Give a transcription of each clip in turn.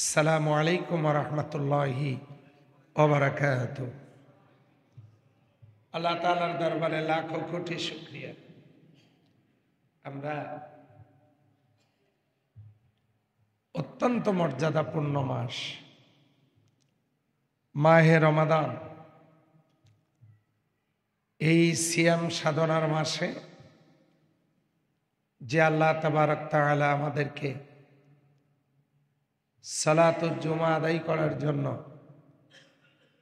আসসালামু আলাইকুম ওয়া রাহমাতুল্লাহি ওয়া বারাকাতুহু। আল্লাহ তাআলার দরবারে লাখো কোটি শুকরিয়া। আমরা অত্যন্ত মর্যাদাপূর্ণ মাস মাহে রমাদান, এই সিয়াম সাধনার মাসে যে আল্লাহ তাবারক তাআলা আমাদেরকে সালাতুল জুমা আদায় করার জন্য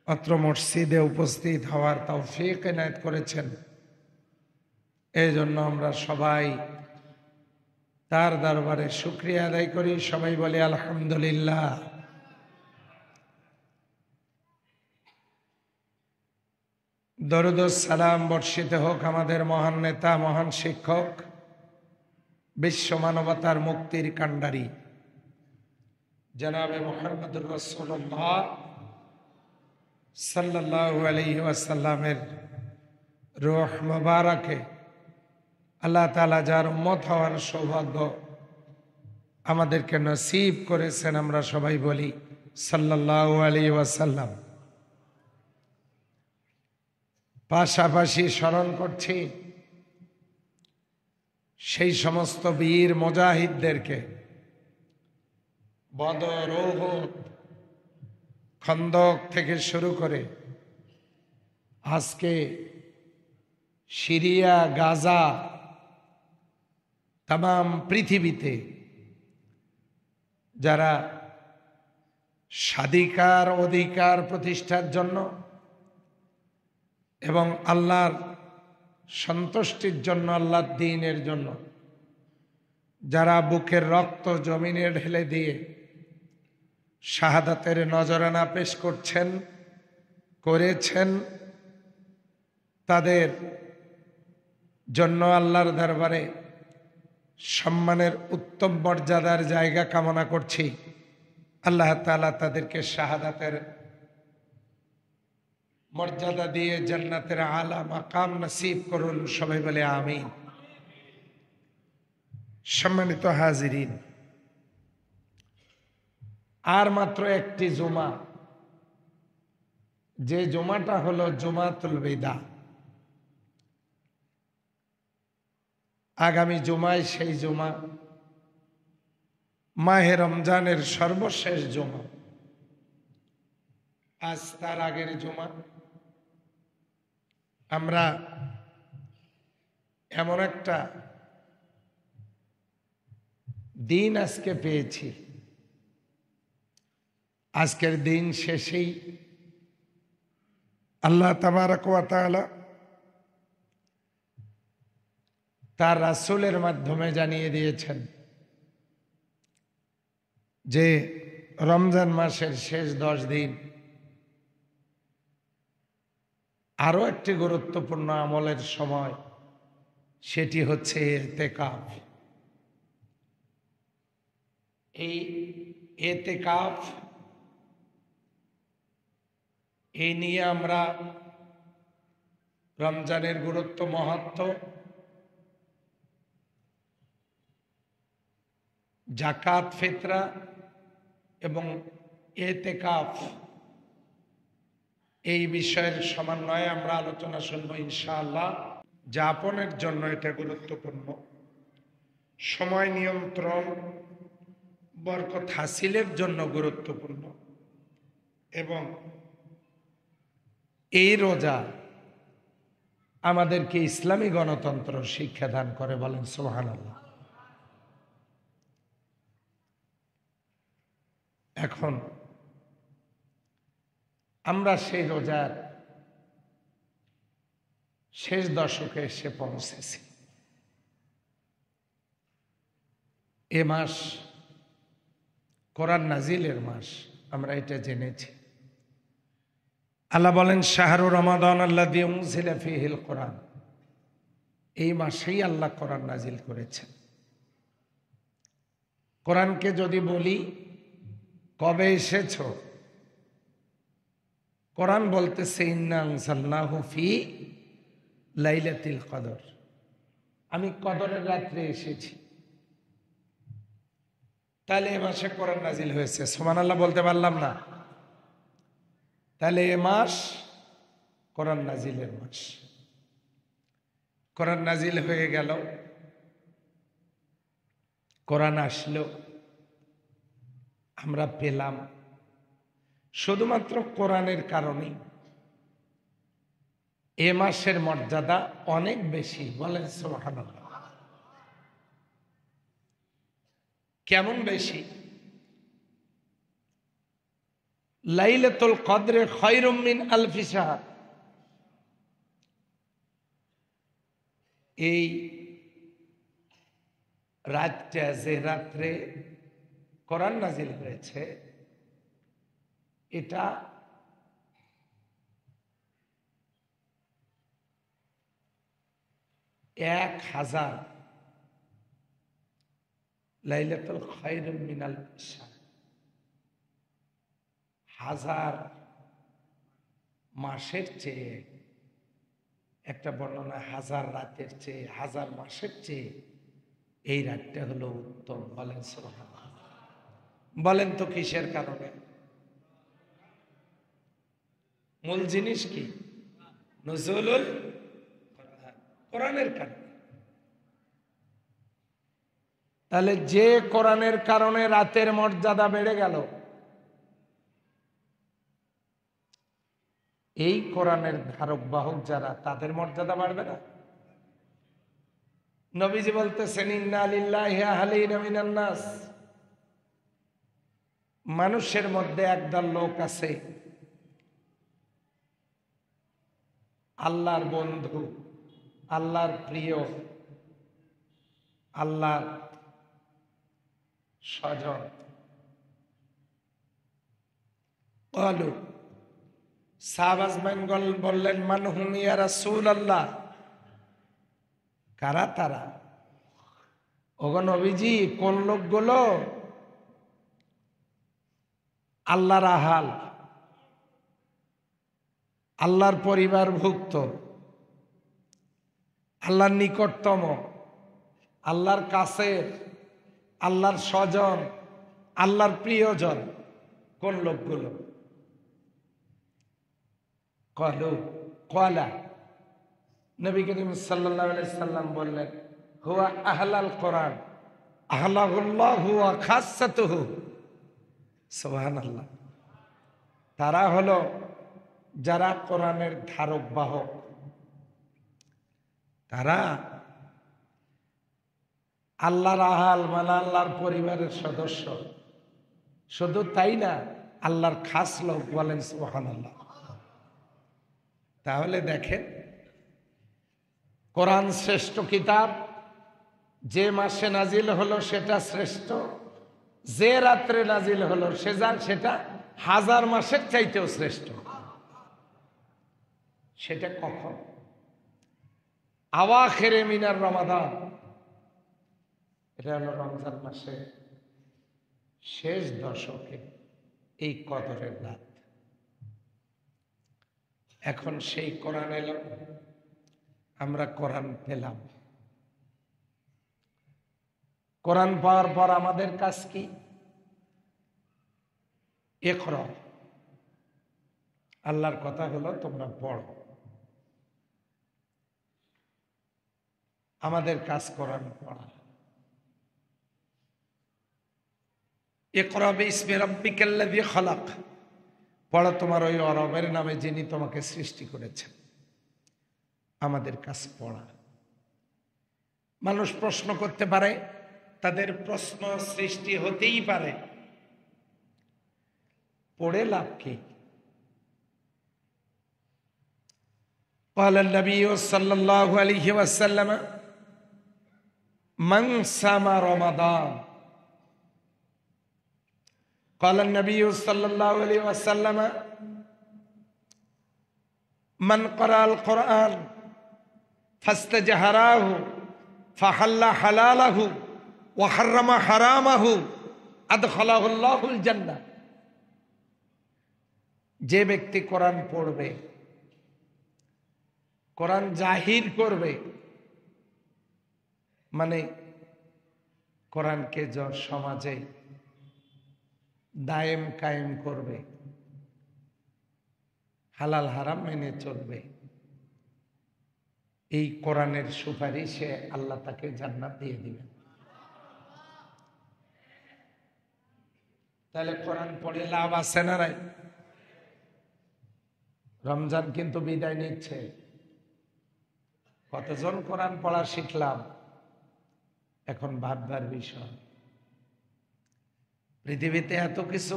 অত্র মসজিদে উপস্থিত হওয়ার তৌফিক এনায়েত করেছেন, এই জন্য আমরা সবাই তার দরবারে শুকরিয়া আদায় করি। সবাই বলি আলহামদুলিল্লাহ। দরুদ ও সালাম বর্ষিত হোক আমাদের মহান নেতা, মহান শিক্ষক, বিশ্ব মানবতার মুক্তির কাণ্ডারি জনাবে মুহাম্মদুর রাসূলুল্লাহ সাল্লাল্লাহু আলাইহি ওয়াসাল্লামের রূহ মুবারাকে আল্লাহ তাআলা যার উম্মত হওয়ার সৌভাগ্য আমাদেরকে নসিব করেছেন, আমরা সবাই বলি সাল্লাল্লাহু আলাইহি ওয়াসাল্লাম। পাশাপাশি স্মরণ করছি সেই সমস্ত বীর মুজাহিদদেরকে, বদর, উহুদ, খন্দক থেকে শুরু করে আজকে সিরিয়া, গাজা, তাম পৃথিবীতে যারা স্বাধিকার অধিকার প্রতিষ্ঠার জন্য এবং আল্লাহর সন্তুষ্টির জন্য, আল্লাহর দ্বীনের জন্য যারা বুকের রক্ত জমিনে ঢেলে দিয়ে শাহাদাতের নজরানা পেশ করেছেন, তাদের জন্য আল্লাহর দরবারে সম্মানের উত্তম মর্যাদার জায়গা কামনা করছি। আল্লাহ তাআলা তাদেরকে শাহাদাতের মর্যাদা দিয়ে জান্নাতের আলা মাকাম নসিব করুন। সবাই বলে আমিন। সম্মানিত হাজিরিন, আর মাত্র একটি জুমা, যে জুমাটা হলো জুমাতুল বিদা। আগামী জুমায় সেই জুমা মাহে রমজানের সর্বশেষ জুমা। আজ তার আগের জুমা। আমরা এমন একটা দিন আজকে পেয়েছি, আজকের দিন শেষেই আল্লাহ তাবারক ওয়া তাআলা তার রাসূলের মাধ্যমে জানিয়ে দিয়েছেন যে রমজান মাসের শেষ 10 দিন আরো একটি গুরুত্বপূর্ণ আমলের সময়, সেটি হচ্ছে ইতিকাফ। এই ইতিকাফ এই নিয়ে আমরা রমজানের গুরুত্ব, মাহাত্ম্য, জাকাত, ফিতরা এবং ইতিকাফ এই বিষয়ের সমন্বয়ে আমরা আলোচনা শুনবো ইনশাআল্লাহ। যাপনের জন্য এটা গুরুত্বপূর্ণ, সময় নিয়ন্ত্রণ, বরকত হাসিলের জন্য গুরুত্বপূর্ণ, এবং এই রোজা আমাদেরকে ইসলামী গণতন্ত্র শিক্ষা দান করে। বলেন সুবহানাল্লাহ। এখন আমরা সেই রোজার শেষ দশকে এসে পৌঁছেছি। এ মাস কোরআন নাজিলের মাস, আমরা এটা জেনেছি। আল্লাহ বলেন শাহরু রমাদান আল্লাযী উনজিলা ফীহিল কোরআন। এই মাসেই আল্লাহ কোরআন নাজিল করেছেন। কোরআনকে যদি বলি কবে এসেছো, কোরআন বলতেছে ইন্না আনজালনাহু ফি লাইলাতুল কদর, আমি কদরের রাত্রে এসেছি। তাহলে এ মাসে কোরআন নাজিল হয়েছে, সুবহানাল্লাহ বলতে পারলাম না? তাহলে এ মাস কোরআন নাজিলের মাস। কোরআন নাজিল হয়ে গেল, কোরআন আসলো, আমরা পেলাম। শুধুমাত্র কোরআনের কারণেই এ মাসের মর্যাদা অনেক বেশি। বলেন সুবহানাল্লাহ। কেমন বেশি? লাইলাতুল কদরে খায়রুম মিন আলফি শাহর, এই রাতটা, যে রাত্রে কোরআন নাজিল হয়েছে, এটা 1000 লাইলাতুল খায়রুম মিন আলফি শাহর, 1000 মাসের চেয়ে, একটা বর্ণনা 1000 রাতের চেয়ে, 1000 মাসের চেয়ে এই রাতটা হলো উত্তম। বলেন সুবহানাল্লাহ। বলেন তো কিসের কারণে? মূল জিনিস কি? নুজুলুল কোরআন, কোরআনের কারণে। তাহলে যে কোরআনের কারণে রাতের মর্যাদা বেড়ে গেল, এই কোরআনের ধারক বাহক যারা, তাদের মর্যাদা বাড়বে না? নবীজি বলতেছেন, ইন্না লিল্লাহি আহলিনা মিনান নাস, মানুষের মধ্যে একদল লোক আছে আল্লাহর বন্ধু, আল্লাহর প্রিয়, আল্লাহর স্বজন। ক্বালু, সাহাবাজমান বললেন, মান হুম ইয়া রাসূলুল্লাহ, কারা তারা? ওগো নবীজি, কোন লোকগুলো? আল্লাহর আহাল, আল্লাহর পরিবারভুক্ত, আল্লাহর নিকটতম, আল্লাহর কাছের, আল্লাহর স্বজন, আল্লাহর প্রিয়জন। কোন লোকগুলো? ক্বালা, নবী করিম সাল্লাল্লাহু আলাইহি সাল্লাম বললেন, হুয়া আহলাল কোরআন আহলাহুল্লাহু ওয়া খাসসাতুহু। সুবহানাল্লাহ। তারা হলো যারা কোরআনের ধারক বাহক, তারা আল্লাহর আহাল, মানে আল্লাহর পরিবারের সদস্য। শুধু তাই না, আল্লাহর খাস লোক। বলেন সুবহানাল্লাহ। তাহলে দেখেন, কোরআন শ্রেষ্ঠ কিতাব, যে মাসে নাজিল হলো সেটা শ্রেষ্ঠ, যে রাত্রে নাজিল হলো সেটা 1000 মাসের চাইতেও শ্রেষ্ঠ। সেটা কখন? আওয়াখিরে মিনার রমাদান, এটা হলো রমজান মাসে শেষ দশকে এই কদরের রাত। এখন সেই কোরআন এলো, আমরা কোরআন পেলাম। কোরআন পাওয়ার পর আমাদের কাজ কি? ইকরা, আল্লাহর কথা হলো তোমরা পড়ো। আমাদের কাজ কোরআন পড়া। ইকরা বিসমি রাব্বিকাল্লাযী খালাক, পড়ো তোমার ওই রবের নামে যিনি তোমাকে সৃষ্টি করেছেন। আমাদের কাজ পড়া। মানুষ প্রশ্ন করতে পারে, তাদের প্রশ্ন সৃষ্টি হতেই পারে, পড়ে লাভ কি? قال النبي صلى الله عليه وسلم من صام رمضان، قال النبي صلى الله عليه وسلم من قرأ القرآن فاستجهراه فحل حلاله وحرم حرامه أدخله الله الجنة। যে ব্যক্তি কোরআন পড়বে, কোরআন জাহির করবে, মানে কোরআনকে সমাজে দায়েম কায়েম করবে, হালাল হারাম মেনে চলবে, এই কোরআনের সুপারিশে আল্লাহ তাকে জান্নাত দিয়ে দিবেন। তাহলে কোরআন পড়ে লাভ আছে না নাই? রমজান কিন্তু বিদায় নিচ্ছে। কতজন কোরআন পড়া শিখলাম, এখন ভাববার বিষয়। পৃথিবীতে এত কিছু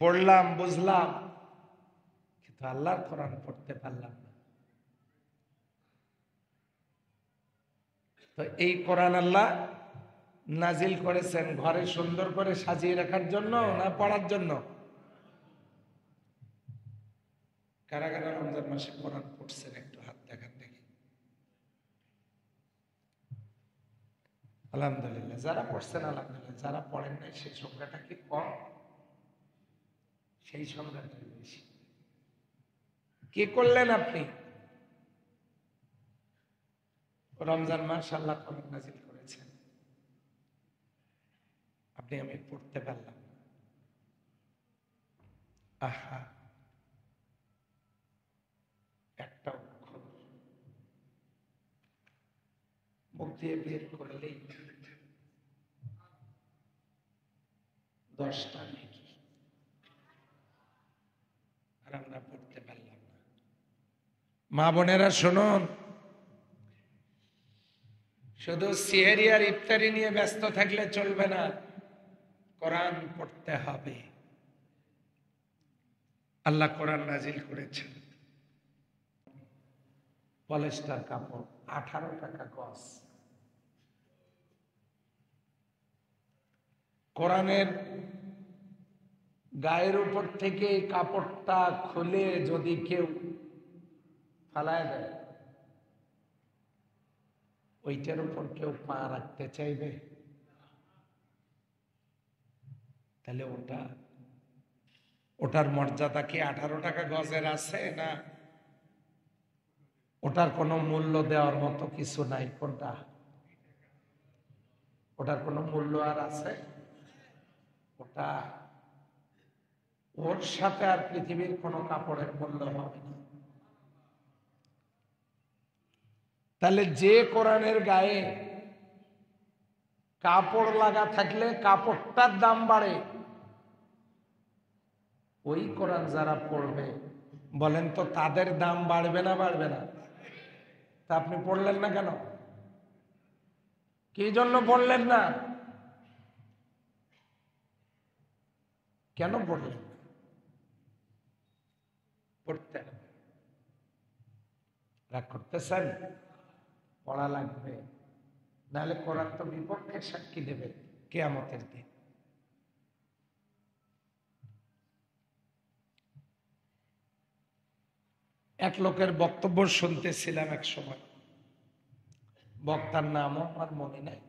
পড়লাম, বুঝলাম, কিন্তু আল্লাহর কোরআন পড়তে পারলাম না। তো এই কোরআন আল্লাহ নাজিল করেছেন ঘরে সুন্দর করে সাজিয়ে রাখার জন্য না পড়ার জন্য? কারা কারা রমজান মাসে কোরআন পড়ছেন একটু হাত দেখান দেখি। আলহামদুলিল্লাহ, যারা পড়ছেন আলহামদুলিল্লাহ, যারা পড়েন নাই সেই সংখ্যাটা কি কম? সেই সংখ্যাটা বেশি। কি করলেন আপনি? রমজান মাস আল্লাহ কোরআন নাজিল করেছেন, আপনি আমি পড়তে পারলাম না। আহা, একটা অক্ষর মুখ দিয়ে বের করলেই 10টা নেকি, আর আমরা পড়তে পারলাম না। মা বোনেরা শুনুন, শুধু সিহরি আর ইফতারি নিয়ে ব্যস্ত থাকলে চলবে না, কোরআন পড়তে হবে। আল্লাহ কোরআন নাজিল করেছেন, পলেস্টার কাপড় 18 টাকা গজ। কোরআনের গায়ের উপর থেকে কাপড়টা খুলে যদি কেউ ফালায় দেয়, ওইটার উপর কেউ পা রাখতে চাইবে? তাহলে ওটার মর্যাদা কি 18 টাকা গজের আছে? না, ওটার কোনো মূল্য দেওয়ার মতো কিছু নাই। কোনটা? ওটার কোনো মূল্য আর আছে? ওটা ওর সাথে আর পৃথিবীর কোনো কাপড়ের মূল্য হবে না। তাহলে যে কোরআনের গায়ে কাপড় লাগা থাকলে কাপড়টার দাম বাড়ে, ওই কোরআন যারা পড়বে বলেন তো তাদের দাম বাড়বে না বাড়বে না? তা আপনি পড়লেন না কেন? কি জন্য পড়লেন না? কেন পড়লেন? পড়তে হবে। রাগ করতেছেন? পড়া লাগবে, নাহলে কোরআন তো বিপক্ষে সাক্ষী দেবে কিয়ামতের দিন। এক লোকের বক্তব্য শুনতেছিলাম এক সময়, বক্তার নামও আমার মনে নাই,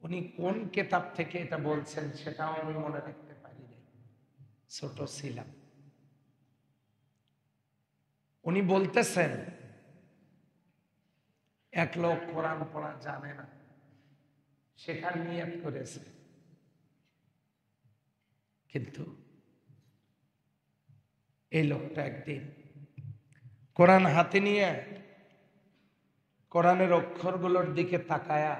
উনি কোন কিতাব থেকে এটা বলছেন সেটাও আমি মনে রাখতে পারি নাই, ছোট ছিলাম। উনি বলতেছেন এক লোক কোরআন পড়া জানে না, শেখার নিয়ত করেছে, কিন্তু এই লোকটা একদিন কোরআন হাতে নিয়ে কোরআনের অক্ষরগুলোর দিকে তাকায়া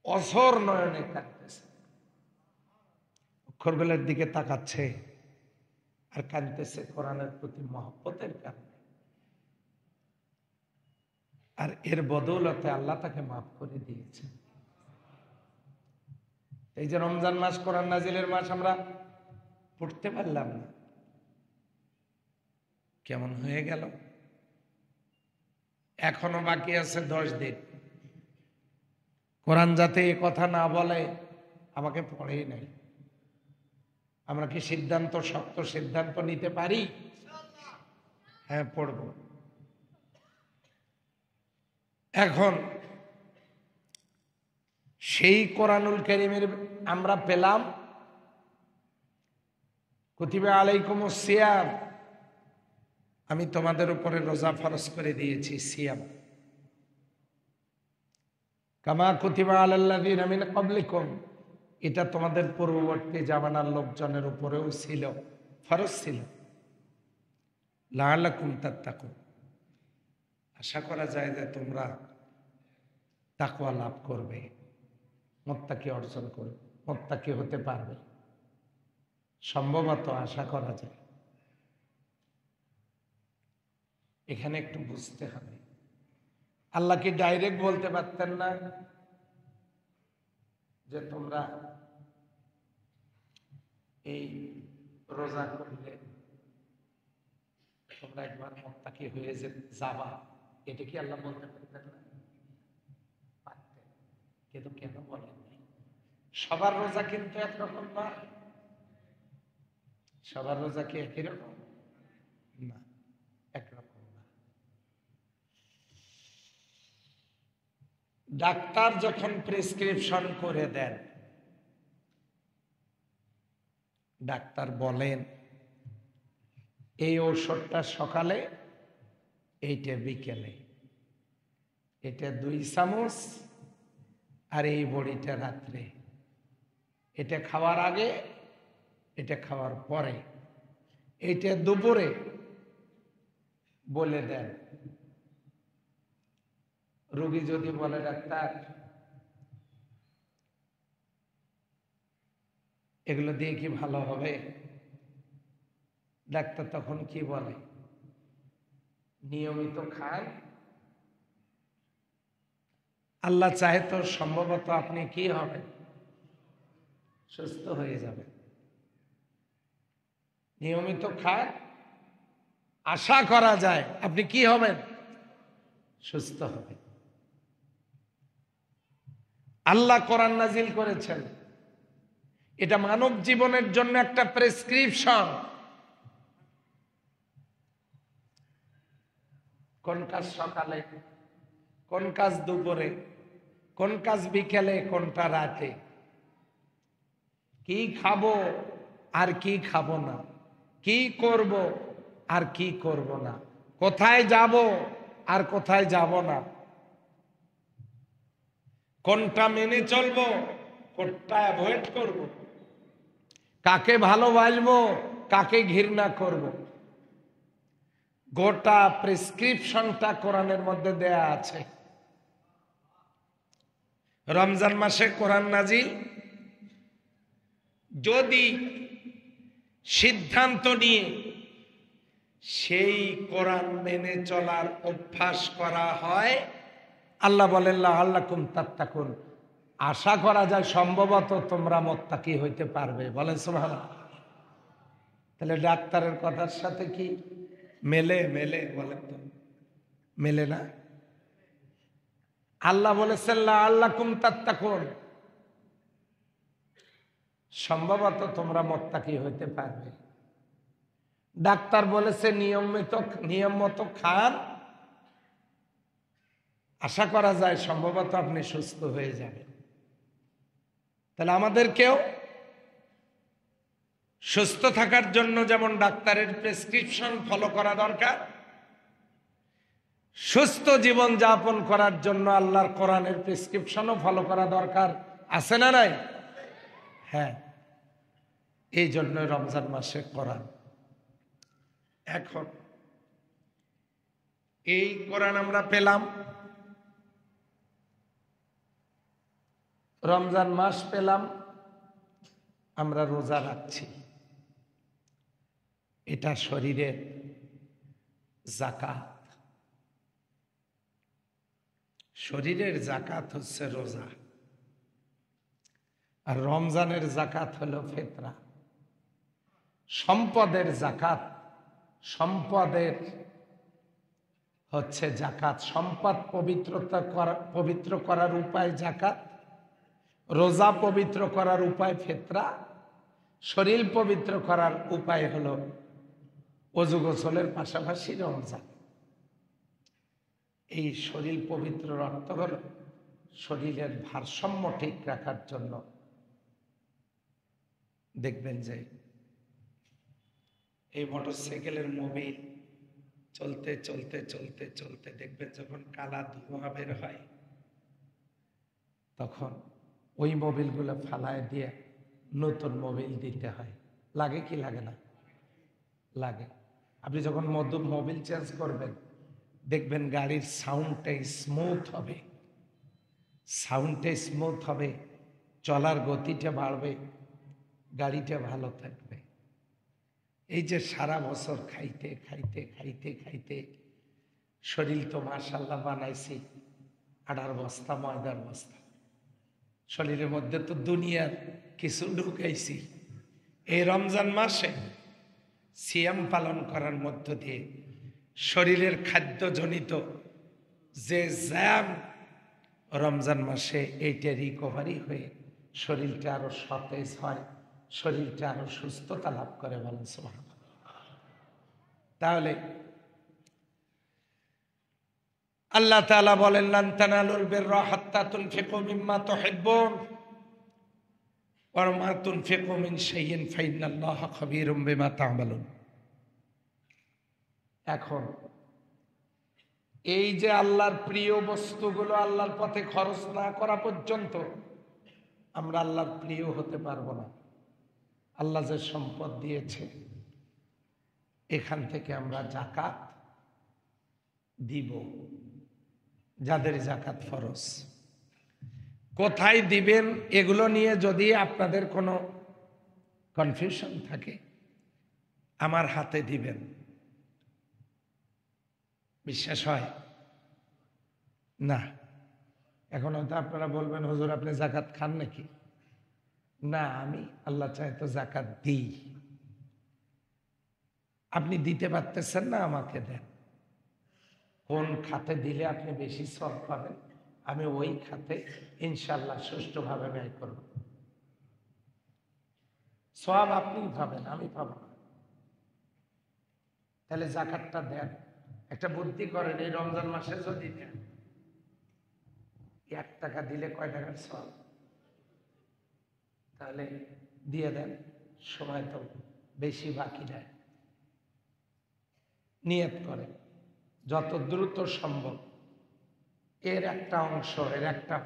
অঝোর নয়নে কাঁদতেছে। অক্ষরগুলোর দিকে তাকাচ্ছে আর কাঁদতেছে কোরআনের প্রতি মহব্বতের কারণে। আর এর বদৌলতে আল্লাহ তাকে মাফ করে দিয়েছে। এই যে রমজান মাস কোরআন নাজিলের মাস, আমরা পড়তে পারলাম না, কেমন হয়ে গেল? এখনো বাকি আছে 10 দিন। কোরআন যাতে এ কথা না বলে আমাকে পড়েই নাই, আমরা কি সিদ্ধান্ত, শক্ত সিদ্ধান্ত নিতে পারি? হ্যাঁ, পড়ব। এখন সেই কোরআনুল কারীমের আমরা পেলাম, কুতিবা আলাইকুমুস সিয়াম, আমি তোমাদের উপরে রোজা ফরজ করে দিয়েছি, সিয়াম, কামা কুতিবা আলাল্লাযীনা মিন ক্বাবলিকুম, এটা তোমাদের পূর্ববর্তী জামানার লোকজনের উপরেও ছিল, ফরজ ছিল। লাআল্লাকুম তাত্তাকুন, আশা করা যায় যে তোমরা তাকওয়া লাভ করবে, মুত্তাকি অর্জন করবে, মুত্তাকি হতে পারবে, সম্ভবত আশা করা যায়। এখানে একটু বুঝতে হবে, আল্লাহ কি ডাইরেক্ট বলতে পারতেন না যে তোমরা এই রোজা করলে তোমরা একবার মুত্তাকি হয়ে যাবা? এটা কি আল্লাহ বলতে পারতেন না? পারতেন, কিন্তু কেন বলেন নাই? সবার রোজা কিন্তু একরকম না। সবার রোজা কি একই রকম না? একরকম না। ডাক্তার যখন প্রেসক্রিপশন করে দেন, ডাক্তার বলেন এই ঔষধটা সকালে, এইটা বিকেলে, এটা 2 চামচ, আর এই বড়িটা রাত্রে, এটা খাওয়ার আগে, এটা খাওয়ার পরে, এইটা দুপুরে বলে দেন। রোগী যদি বলে ডাক্তার এগুলো দিয়ে কি ভালো হবে, ডাক্তার তখন কি বলে? নিয়মিত খান, আল্লাহ চাহে তো সম্ভবত আপনি কি হবেন? সুস্থ হয়ে যাবেন। নিয়মিত খান, আশা করা যায় আপনি কি হবেন? সুস্থ হবেন। আল্লাহ কোরআন নাজিল করেছেন, এটা মানব জীবনের জন্য একটা প্রেসক্রিপশন। কোন কাজ সকালে, কোন কাজ দুপুরে, কোন কাজ বিকেলে, কোনটা রাতে, কি খাবো আর কি খাবো না, কি করব আর কি করব না, কোথায় যাব আর কোথায় যাব না, কোনটা মেনে চলবো, কোনটা অ্যাভয়েড করব, কাকে ভালোবাসবো, কাকে ঘৃণা করব, গোটা প্রেসক্রিপশনটা কোরআনের মধ্যে দেয়া আছে। রমজান মাসে কোরআন নাজিল, যদি সিদ্ধান্ত নিয়ে সেই কোরআন মেনে চলার অভ্যাস করা হয়, আল্লাহ বলেন লাআল্লাকুম তাত্তাকুন, আশা করা যায় সম্ভবত তোমরা মুত্তাকি হইতে পারবে। বলেন সুবহানাল্লাহ। তাহলে ডাক্তারের কথার সাথে কি মেলে? মেলে বলেন তো, মেলে না? আল্লাহ বলেছেন লাআল্লাকুম তাত্তাকুন, সম্ভবত তোমরা মুত্তাকি হইতে পারবে। ডাক্তার বলেছে নিয়ম মতো খান, আশা করা যায় সম্ভবত আপনি সুস্থ হয়ে যাবেন। তাহলে আমাদেরকেও সুস্থ থাকার জন্য যেমন ডাক্তারের প্রেসক্রিপশন ফলো করা দরকার, সুস্থ জীবন যাপন করার জন্য আল্লাহর কোরআনের প্রেসক্রিপশনও ফলো করা দরকার, আছে না নাই? হ্যাঁ, এই জন্য রমজান মাসে কোরআন। এখন এই কোরআন আমরা পেলাম, রমজান মাস পেলাম, আমরা রোজা রাখছি, এটা শরীরের যাকাত। শরীরের যাকাত হচ্ছে রোজা, আর রমজানের যাকাত হলো ফিতরা। সম্পদের যাকাত, সম্পদের হচ্ছে যাকাত, সম্পদ পবিত্র করার উপায় যাকাত, রোজা পবিত্র করার উপায় ফিতরা, শরীর পবিত্র করার উপায় হলো ওযু গোসলের পাশাপাশি রমজান। এই শরীর পবিত্র অর্থ হল শরীরের ভারসাম্য ঠিক রাখার জন্য। দেখবেন যে এই মোটরসাইকেলের মোবিল চলতে চলতে চলতে চলতে দেখবেন যখন কালা ধোঁয়া বের হয়, তখন ওই মোবিলগুলো ফালায় দিয়ে নতুন মোবিল দিতে হয়। লাগে কি লাগে না? লাগে। আপনি যখন মোবিল চেঞ্জ করবেন দেখবেন গাড়ির সাউন্ডটাই স্মুথ হবে, চলার গতিটা বাড়বে, গাড়িটা ভালো থাকবে। এই যে সারা বছর খাইতে খাইতে খাইতে খাইতে শরীর তো মাশাআল্লাহ বানাইছি 18 বস্তা ময়দার বস্তা, শরীরের মধ্যে তো দুনিয়ার কিছু ঢুকাইছি। এই রমজান মাসে সিয়াম পালন করার মধ্য দিয়ে শরীরের খাদ্যজনিত যে জ্যাম রমজান মাসে এইটা রিকভারি হয়ে শরীরটা আরো সতেজ হয়, শরীরটা আরো সুস্থতা লাভ করে। বলেন সুবহানাল্লাহ। তাহলে আল্লাহ তাআলা বলেন, লান তানালুল বিররা হাত্তা তুনফিকু মিম্মা তুহিব্বুন ওয়া মা তুনফিকু মিন শাইইন ফাইন্নাল্লাহা খাবীরুম বিমা তা'মালুন। এখন এই যে আল্লাহর প্রিয় বস্তুগুলো আল্লাহর পথে খরচ না করা পর্যন্ত আমরা আল্লাহর প্রিয় হতে পারবো না। আল্লাহ যে সম্পদ দিয়েছে এখান থেকে আমরা যাকাত দিব, যাদের যাকাত ফরজ। কোথায় দিবেন এগুলো নিয়ে যদি আপনাদের কোনো কনফিউশন থাকে, আমার হাতে দিবেন। বিশ্বাস হয় না? এখন হয়তো আপনারা বলবেন, হুজুর আপনি যাকাত খান নাকি? না, আমি আল্লাহ চাই তো যাকাত দিই। আপনি দিতে পারতেছেন না, আমাকে দেন। কোন খাতে দিলে আপনি বেশি সওয়াব পাবেন, আমি ওই খাতে ইনশাআল্লাহ সুষ্ঠুভাবে ব্যয় করব। সওয়াব আপনি পাবেন, আমি পাবো না। তাহলে যাকাতটা দেন। একটা বুদ্ধি করেন, এই রমজান মাসে যদি দেন 1 টাকা দিলে কয় টাকার সওয়াব? তাহলে দিয়ে দেন, সময় তো বেশি বাকি নেই। নিয়ত করে যত দ্রুত সম্ভব এর একটা অংশ, এর একটা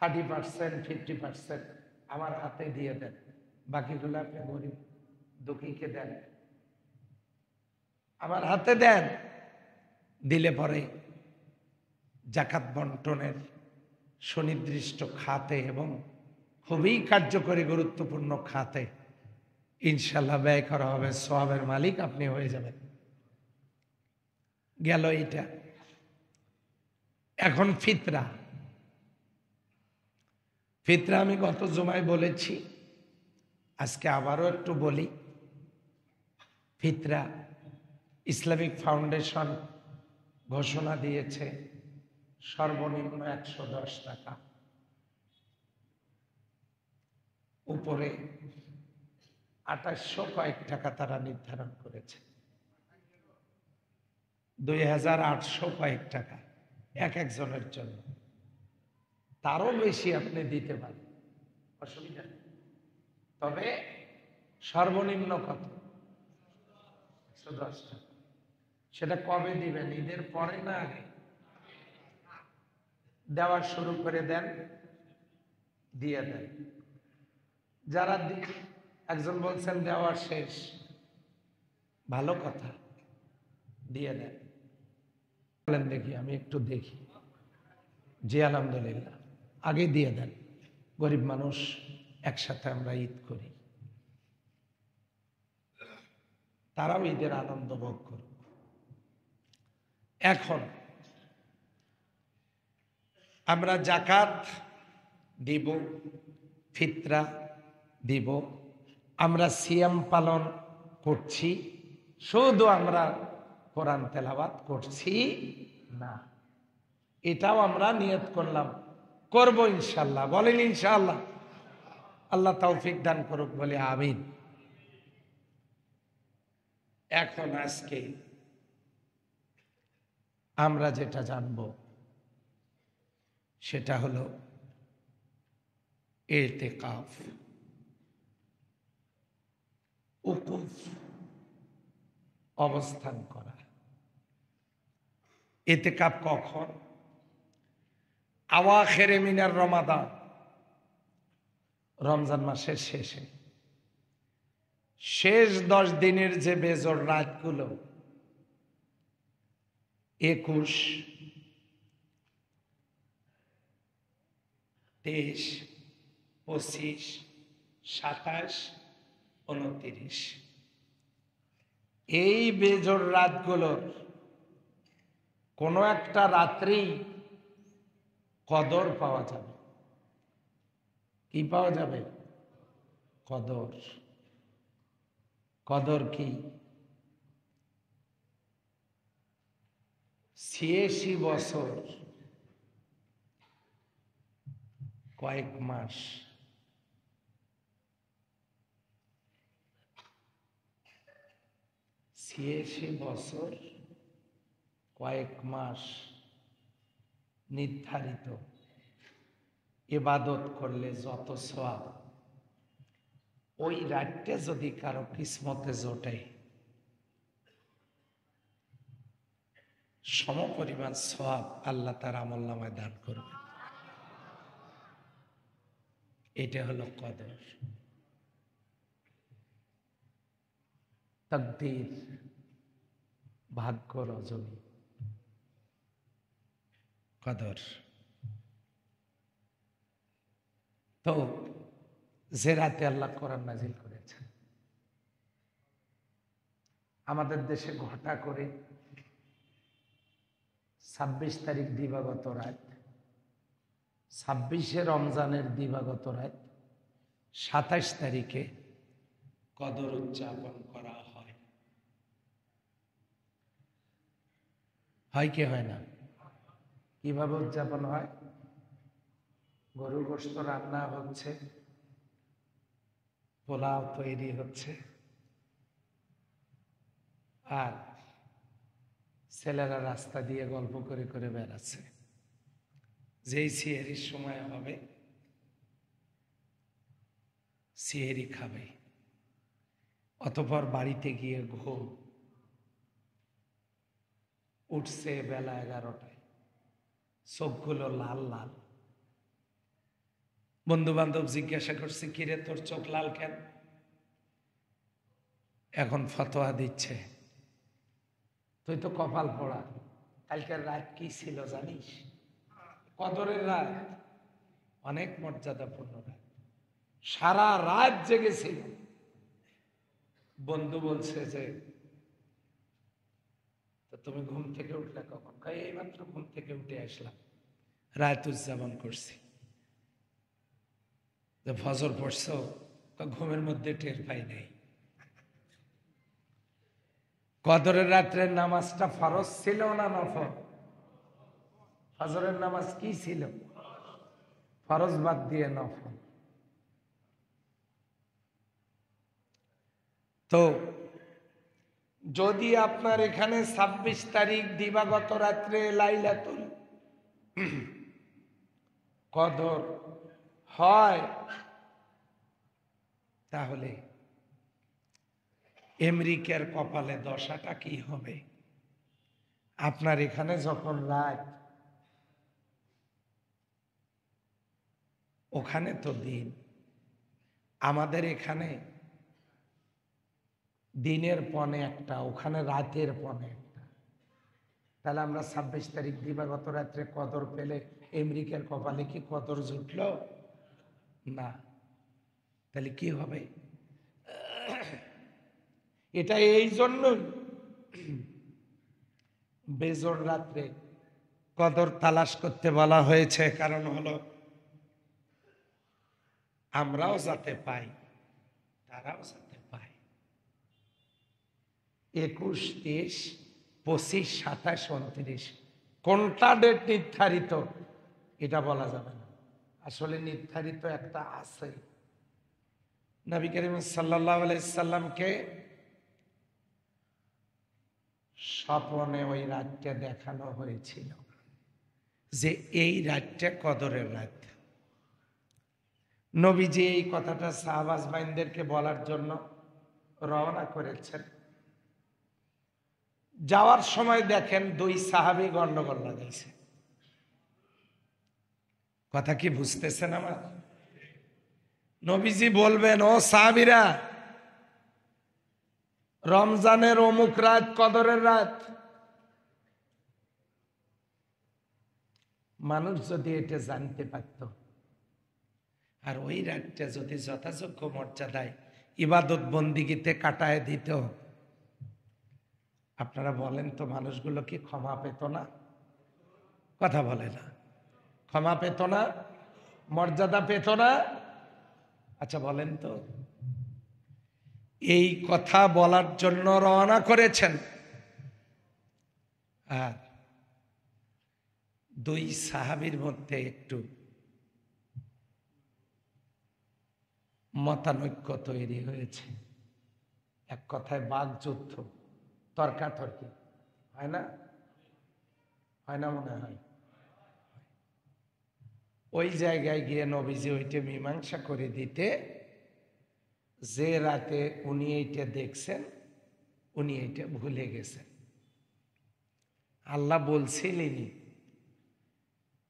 30% 50% আমার হাতে দিয়ে দেন, বাকিগুলো আপনি গরিব দুঃখীকে দেন। আমার হাতে দেন, দিলে পরে যাকাত বন্টনের সুনির্দিষ্ট খাতে এবং খুবই কার্যকরী গুরুত্বপূর্ণ খাতে ইনশাল্লাহ ব্যয় করা হবে। সওয়াবের মালিক আপনি হয়ে যাবেন। গেল এইটা। এখন ফিতরা। ফিতরা আমি গত জুমায় বলেছি, আজকে আবারও একটু বলি। ফিতরা ইসলামিক ফাউন্ডেশন ঘোষণা দিয়েছে সর্বনিম্ন 110 টাকা, উপরে 2800 কয়েক টাকা তারা নির্ধারণ করেছে। 2800 কয়েক টাকা এক একজনের জন্য। তারও বেশি আপনি দিতে পারেন, অসুবিধা নেই। তবে সর্বনিম্ন কত? 110 টাকা। সেটা কবে দিবেন? ঈদের পরে না আগে? দেওয়া শুরু করে দেন, দিয়ে দেন। যারা একজন বলছেন দেওয়া শেষ, ভালো কথা, দিয়ে দেন। বলেন দেখি, আমি একটু দেখি। জি আলহামদুলিল্লাহ, আগে দিয়ে দেন। গরিব মানুষ, একসাথে আমরা ঈদ করি, তারাও ঈদের আনন্দ ভোগ করুক। এখন আমরা যাকাত দিব, ফিতরা দিব, আমরা সিয়াম পালন করছি, শুধু আমরা কোরআন তেলাওয়াত করছি না, এটাও আমরা নিয়ত করলাম, করব ইনশাআল্লাহ। বলেন ইনশাআল্লাহ। আল্লাহ তৌফিক দান করুক, বলে আমিন। এখন আজকে আমরা যেটা জানব সেটা হলো ইতিকাফ, উকুফ, অবস্থান করা। ইতিকাফ কখন? আওয়াখিরে মিনার রমাদান, রমজান মাসের শেষে শেষ 10 দিনের যে বেজোড় রাতগুলো 21, 23, 25, 27, 29 এই বেজোড় রাতগুলোর কোনো একটা রাত্রেই কদর পাওয়া যাবে। কি পাওয়া যাবে? কদর। কদর কি? 86 বছর কয়েক মাস, 86 বছর কয়েক মাস নির্ধারিত ইবাদত করলে যত সওয়াব, ওই রাতটা যদি কারো কিসমতে জোটে সমপরিমাণ সওয়াব আল্লাহ তার আমলনামায় দান করবে। এটা হলো কদর। তাকদীর, ভাগ্য রজনী, কদর। তো যে রাতে আল্লাহ কোরআন নাজিল করেছেন, আমাদের দেশে ঘটা করে 26 তারিখ দিবাগত রাত, 26শে রমজানের দিবাগত রাত, 27 তারিখে কদর উদযাপন করা হয়। হয় কি হয় না? কিভাবে উদযাপন হয়? গরুর গোশত রান্না হচ্ছে, পোলাও তৈরি হচ্ছে, আর ছেলেরা রাস্তা দিয়ে গল্প করে করে বেড়াচ্ছে। যেই সিহেরির সময় হবে সিহেরি খাবে, অতঃপর বাড়িতে গিয়ে ঘুম। উঠছে বেলা 11টায়, চোখগুলো লাল লাল। বন্ধু বান্ধব জিজ্ঞাসা করছে, কিরে তোর চোখ লাল কেন? এখন ফতোয়া দিচ্ছে, তুই তো কপাল পোড়া, কালকের রাত কি ছিল জানিস? কদরের রাত, অনেক মর্যাদাপূর্ণ রাত, সারা রাত জেগেছিল। বন্ধু বলছে যে তুমি ঘুম থেকে উঠলে কখন? এইমাত্র ঘুম থেকে উঠে আসলাম, রাত উদযাপন করছি। ফজর পড়ছো? ঘুমের মধ্যে টের পাই নাই। কদরের রাত্রের নামাজটা ফরজ ছিল না নফল? ফজরের নামাজ কি ছিল? ফরজ বাদ দিয়ে নফল। তো যদি আপনার এখানে 26 তারিখ দিবাগত রাত্রে লাইলাতুল কদর হয়, তাহলে আমেরিকার কপালে দশাটা কি হবে? আপনার এখানে যখন রাত, ওখানে তো দিন। আমাদের এখানে দিনের পনে একটা, ওখানে রাতের পনে একটা। তাহলে আমরা 26 তারিখ দিবাগত রাত্রে কদর পেলে আমেরিকার কপালে কি কদর জুটল? না। তাহলে কি হবে? এটা এই জন্য বেজোড় রাত্রে কদর তালাশ করতে বলা হয়েছে, কারণ হলো আমরাও যাতে পাই, তারাও যাতে পায়। 21, 23, 25, 27, 29 কোনটা ডেট নির্ধারিত এটা বলা যাবে না। আসলে নির্ধারিত একটা আছে। নবী করিম সাল্লাল্লাহু আলাইহি সাল্লামকে স্বপ্নে ওই রাতটা দেখানো হয়েছিল যে এই রাতটা কদরের রাত। নবীজি এই কথাটা সাহাবাজ বাইনদেরকে বলার জন্য রওনা করেছেন। যাওয়ার সময় দেখেন 2 সাহাবী গন্ডগোল লাগাইছে। কথা কি বুঝতেছেন আমার? নবীজি বলবেন, ও সাহাবীরা, রমজানের অমুক রাত কদরের রাত। মানুষ যদি এটা জানতে পারত আর ওই রাতটা যদি যথাযোগ্য মর্যাদায় ইবাদত বন্দিগিতে কাটায় দিত, আপনারা বলেন তো মানুষগুলো কি ক্ষমা পেত না? কথা বলে না। ক্ষমা পেত না? মর্যাদা পেত না? আচ্ছা বলেন তো, এই কথা বলার জন্য রওনা করেছেন আর দুই সাহাবীর মধ্যে একটু মতানৈক্য তৈরি হয়েছে। এক কথায় বাকযুদ্ধ, তর্কাতর্কি, হয় না? হয় না? মনে হয় ওই জায়গায় গিয়ে নবীজি ওইটা মীমাংসা করে দিতে, যে রাতে উনি এইটা দেখছেন উনি এইটা ভুলে গেছেন। আল্লাহ বলছিলেনই,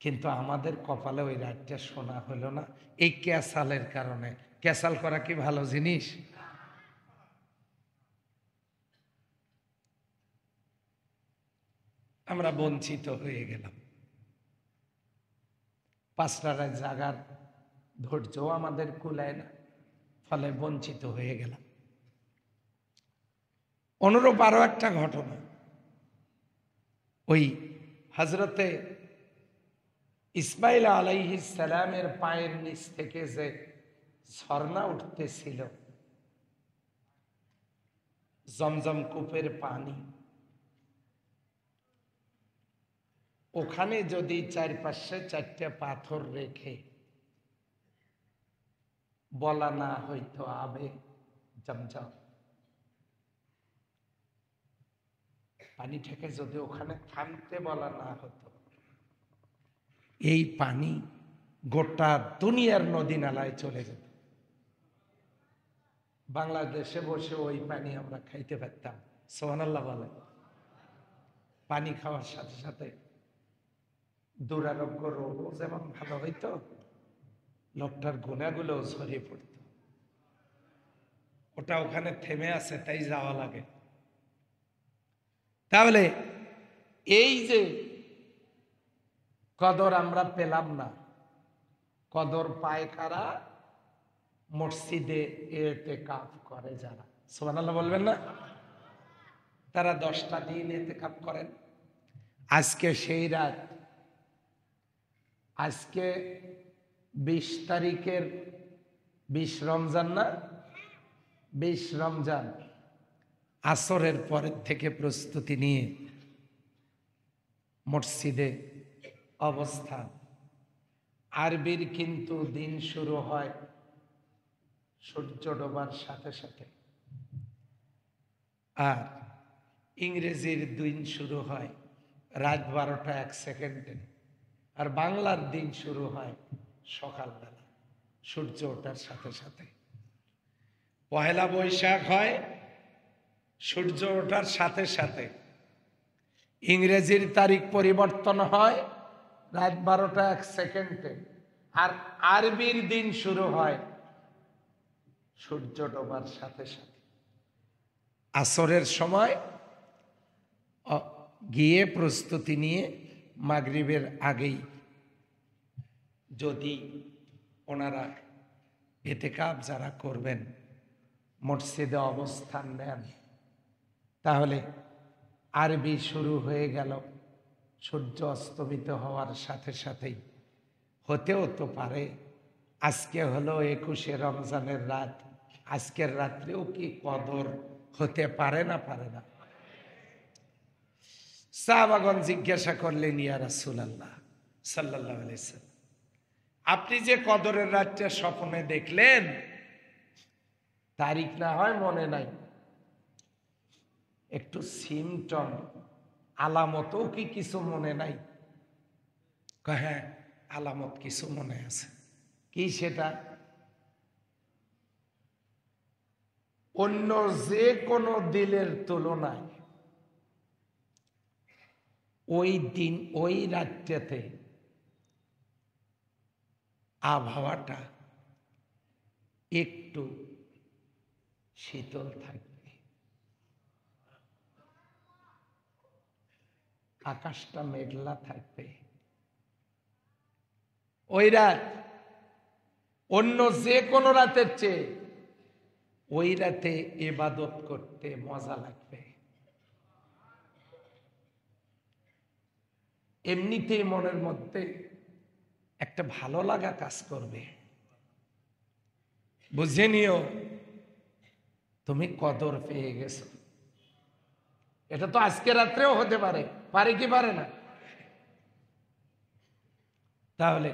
কিন্তু আমাদের কপালে ওই রাতটা শোনা হলো না এই ক্যাসালের কারণে। ক্যাসাল করা কি ভালো জিনিস? আমরা বঞ্চিত হয়ে গেলাম। 5টা রাত জাগার ধৈর্য আমাদের কুলায় না, ফলে বঞ্চিত হয়ে গেলাম। অনুরূপ আরো একটা ঘটনা, ওই হযরতে ইসমাইল আলাইহিস সালামের পায়ের নিচ থেকে যে ঝর্ণা উঠতেছিল, জমজম কূপের পানি, ওখানে যদি চারপাশে 4টে পাথর রেখে বলা না হইতো আবে জমজম, পানিটাকে যদি ওখানে থামতে বলা না হতো, এই পানি গোটা দুনিয়ার নদী নালায় চলে যেত। বাংলাদেশে বসে ওই পানি আমরা খাইতে পারতাম। সুবহানাল্লাহ বলে। পানি খাওয়ার সাথে সাথে দুরারোগ্য রোগও যেমন ভালো হইতো, লোকটার গুণাগুলো ছড়িয়ে পড়ত। ওটা ওখানে থেমে আছে, তাই যাওয়া লাগে। তাহলে এই যে কদর আমরা পেলাম না, কদর পায় কারা? মসজিদে ইতিকাফ করে যারা। সুবহানাল্লাহ বলবেন না? তারা 10টা দিন ইতিকাফ করেন। আজকে সেই রাত, আজকে 20 তারিখের 20 রমজান না? 20 রমজান আসরের পরের থেকে প্রস্তুতি নিয়ে মসজিদে অবস্থান। আরবির কিন্তু দিন শুরু হয় সূর্য ডোবার সাথে সাথে, আর ইংরেজির দিন শুরু হয় রাত 12টা 1 সেকেন্ডে, আর বাংলার দিন শুরু হয় সকালবেলা সূর্য ওঠার সাথে সাথে। পহেলা বৈশাখ হয় সূর্য ওঠার সাথে সাথে, ইংরেজির তারিখ পরিবর্তন হয় রাত 12টা 1 সেকেন্ডে, আর আরবির দিন শুরু হয় সূর্য ডোবার সাথে সাথে। আসরের সময় গিয়ে প্রস্তুতি নিয়ে মাগরিবের আগেই যদি ওনারা ইতিকাফ যারা করবেন মসজিদে অবস্থান নেন, তাহলে আরবি শুরু হয়ে গেল সূর্য অস্তমিত হওয়ার সাথে সাথেই। হতেও তো পারে আজকে হলো 21শে রমজানের রাত, আজকের রাত্রেও কি কদর হতে পারে না? পারে না? সাহাবাগণ জিজ্ঞাসা করলেন, ইয়া রাসূলুল্লাহ সাল্লাল্লাহু আলাইহি সাল্লাম, আপনি যে কদরের রাতটা স্বপ্নে দেখলেন, তারিখ না হয় মনে নাই, একটু সিমটম আলামতও কি কিছু মনে নাই? হ্যাঁ, আলামত কিছু মনে আছে। কি সেটা? অন্য যে কোনো দিনের তুলনায় ওই দিন ওই রাতটাতে আবহাওয়াটা একটু শীতল থাকবে, আকাশটা মেঘলা থাকবে। ওই রাত অন্য যে কোনো রাতের চেয়ে ওই রাতে ইবাদত করতে মজা লাগবে। এমনিতেই মনের মধ্যে একটা ভালো লাগা কাজ করবে। বুঝে নিও তুমি কদর পেয়ে গেছো। এটা তো আজকে রাত্রেও হতে পারে, পারে কি পারে না? তাহলে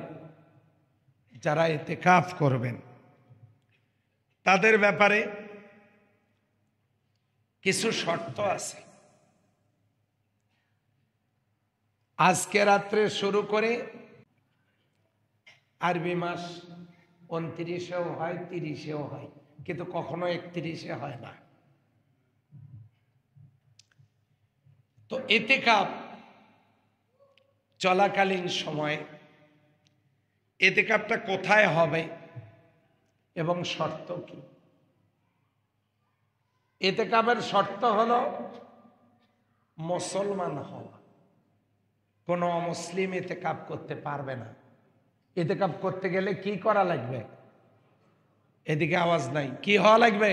যারা ইতিকাফ করবেন তাদের ব্যাপারে কিছু শর্ত আছে। আজকে রাত্রে শুরু করে আরবি মাস 29-এও হয়, 30-এও হয়, কিন্তু কখনো 31-এ হয় না। তো ইতিকাফ চলাকালীন সময়ে ইতিকাফটা কোথায় হবে এবং শর্ত কি? ইতিকাফের শর্ত হলো মুসলমান হওয়া। কোন অমুসলিম ইতিকাফ করতে পারবে না। ইতিকাফ করতে গেলে কি করা লাগবে? এদিকে আওয়াজ নাই, কি হওয়া লাগবে?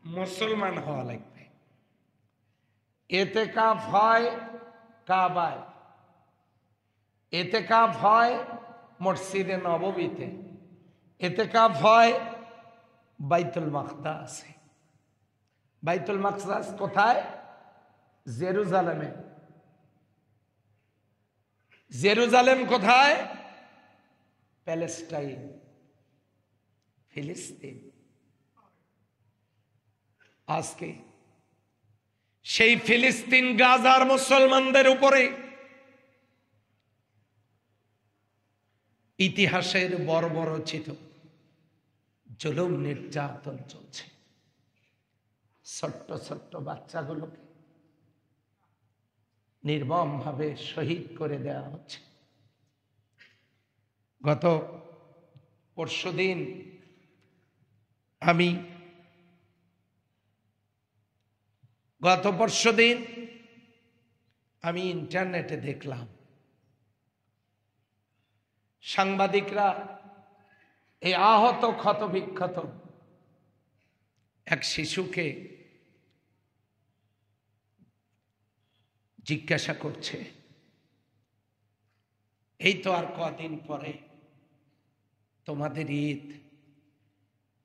মুসলমান হওয়া লাগবে। ইতিকাফ হয় কাবায়, ইতিকাফ হয় মসজিদে নববীতে, ইতিকাফ হয় বাইতুল মাকদাসে। বাইতুল মাকদাস কোথায়? জেরুজালেমে। জেরুজালেম কোথায়? প্যালেস্টাইন, ফিলিস্তিন। আজকে সেই ফিলিস্তিন গাজার মুসলমানদের উপরে ইতিহাসের বর্বরচিত জুলুম নির্যাতন চলছে। ছোট্ট ছোট্ট বাচ্চাগুলোকে নির্মমভাবে শহীদ করে দেওয়া হচ্ছে। গত পরশুদিন আমি ইন্টারনেটে দেখলাম সাংবাদিকরা এই আহত ক্ষতবিক্ষত এক শিশুকে জিজ্ঞাসা করছে, এই তো আর কদিন পরে তোমাদের ঈদ,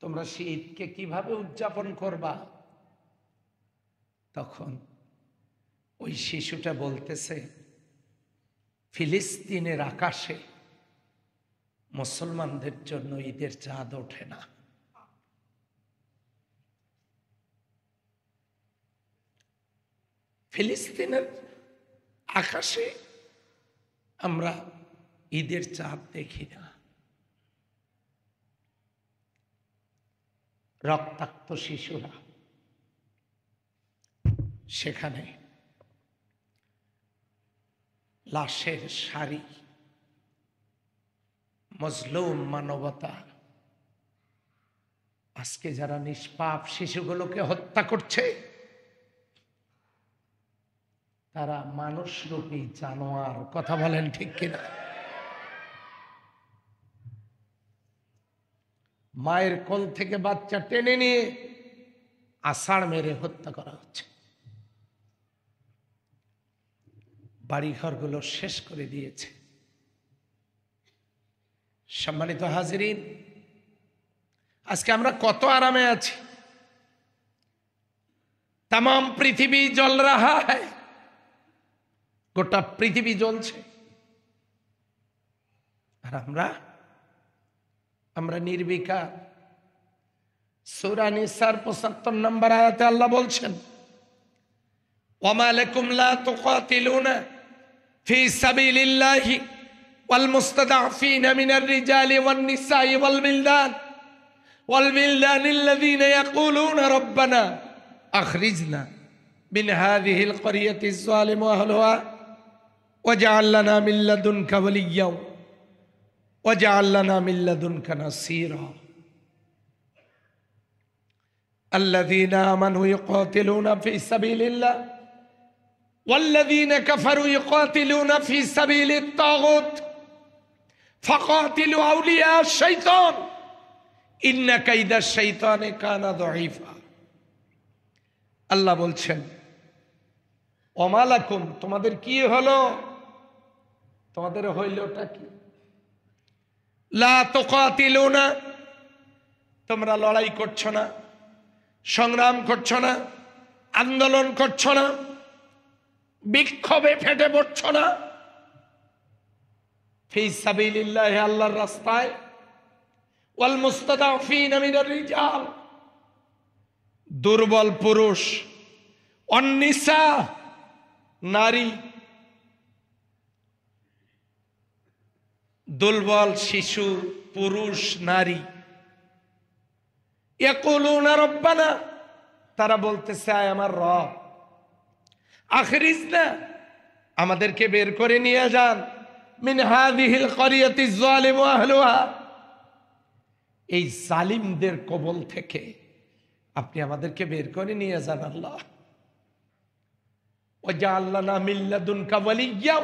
তোমরা সেই ঈদকে কিভাবে উদযাপন করবা? তখন ওই শিশুটা বলতেছে, ফিলিস্তিনের আকাশে মুসলমানদের জন্য ঈদের চাঁদ ওঠে না। ফিলিস্তিনের আকাশে আমরা ঈদের চাঁদ দেখি না। রক্তাক্ত শিশুরা সেখানে লাশের সারি, মজলুম মানবতা। আজকে যারা নিষ্পাপ শিশুগুলোকে হত্যা করছে তারা মানুষরূপী জানোয়ার। কথা বলেন ঠিক কিনা? মায়ের কোল থেকে বাচ্চা টেনে নিয়ে আষাঢ় মেরে হত্যা করা হচ্ছে। বাড়িঘরগুলো শেষ করে দিয়েছে। সম্মানিত হাজিরিন, আজকে আমরা কত আরামে আছি। তাম পৃথিবী জ্বল রাহা হ্যায়, গোটা পৃথিবী জ্বলছে, আর আমরা নির্বিকার। সূরা নিসার ৭৫ নম্বর আয়াতে আল্লাহ বলছেন, ওয়ামা লাকুম লা তুকাতিলুনা ফি সাবিলিল্লাহি ওয়াল মুস্তাদআফিনা মিনার রিজালি ওয়ান নিসাই ওয়াল বিলদানিল্লাযীনা ইয়াকুলুনা রাব্বানা আখরিজনা মিন হাযিহিল ক্বরিয়াতিজ যালিমি আহলুহা ওয়াজআল লানা মিন লাদুনকা ওয়ালিয়্যা ওয়াজআল লানা মিন লাদুনকা নাসীরা। আল্লাযীনা আমানু ইউকাতিলুনা ফি সাবিলিল্লাহ ওয়াল্লাযীনা কাফারু ইউকাতিলুনা ফি সাবিলিত তাগুত ফাকাতিলু আউলিয়া আশ-শাইতান ইন্না কাইদা আশ-শাইতানি কানা যায়ীফা। আল্লাহ বলছেন, ওমালাকুম, তোমাদের কি হলো, তোমাদের হইলটা কি? লা তুকাতিলুনা, তোমরা লড়াই করছো না, সংগ্রাম করছো না, আন্দোলন করছো না, বিক্ষোভে ফেটে পড়ছো না, ফি সাবিলিল্লাহ, আল্লাহর রাস্তায়, ওয়াল মুস্তাদাফিনা মিনার রিজাল, দুর্বল পুরুষ, অন্নিসা, নারী, দুর্বল শিশু, পুরুষ, নারী। ইয়াকুলুনা রব্বানা, তারা বলতেছে, আয় আমার রব, আখরিজনা, আমাদেরকে বের করে নিয়ে যান, মিন হাযিহিল ক্বরিয়াতি যালিমু আহলুহা, এই জালিমদের কবল থেকে আপনি আমাদেরকে বের করে নিয়ে যান আল্লাহ। ওয়াজআল লানা মিন লাদুনকা ওয়ালিয়্যা,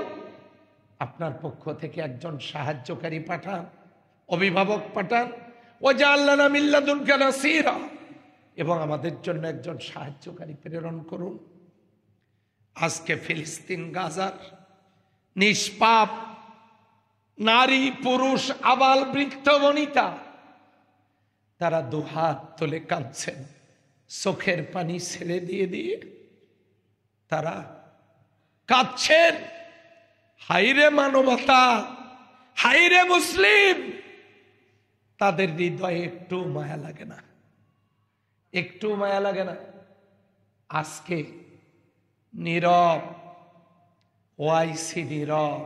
আপনার পক্ষ থেকে একজন সাহায্যকারী পাঠান, অভিভাবক পাঠান। ওয়াজআল লানা মিন লাদুনকা নাসীরা, এবং আমাদের জন্য একজন সাহায্যকারী প্রেরণ করুন। আজকে ফিলিস্তিন গাজার নিষ্পাপ নারী, পুরুষ, আবাল বৃদ্ধ বনিতা, তারা দুহাত তুলে কাঁদছেন, চোখের পানি ছেড়ে দিয়ে দিয়ে তারা কাঁদছেন। হাইরে মানবতা, হাইরে মুসলিম, তাদের হৃদয়ে একটু মায়া লাগে না, একটু মায়া লাগে না। আজকে নীরব, ওআইসি নীরব,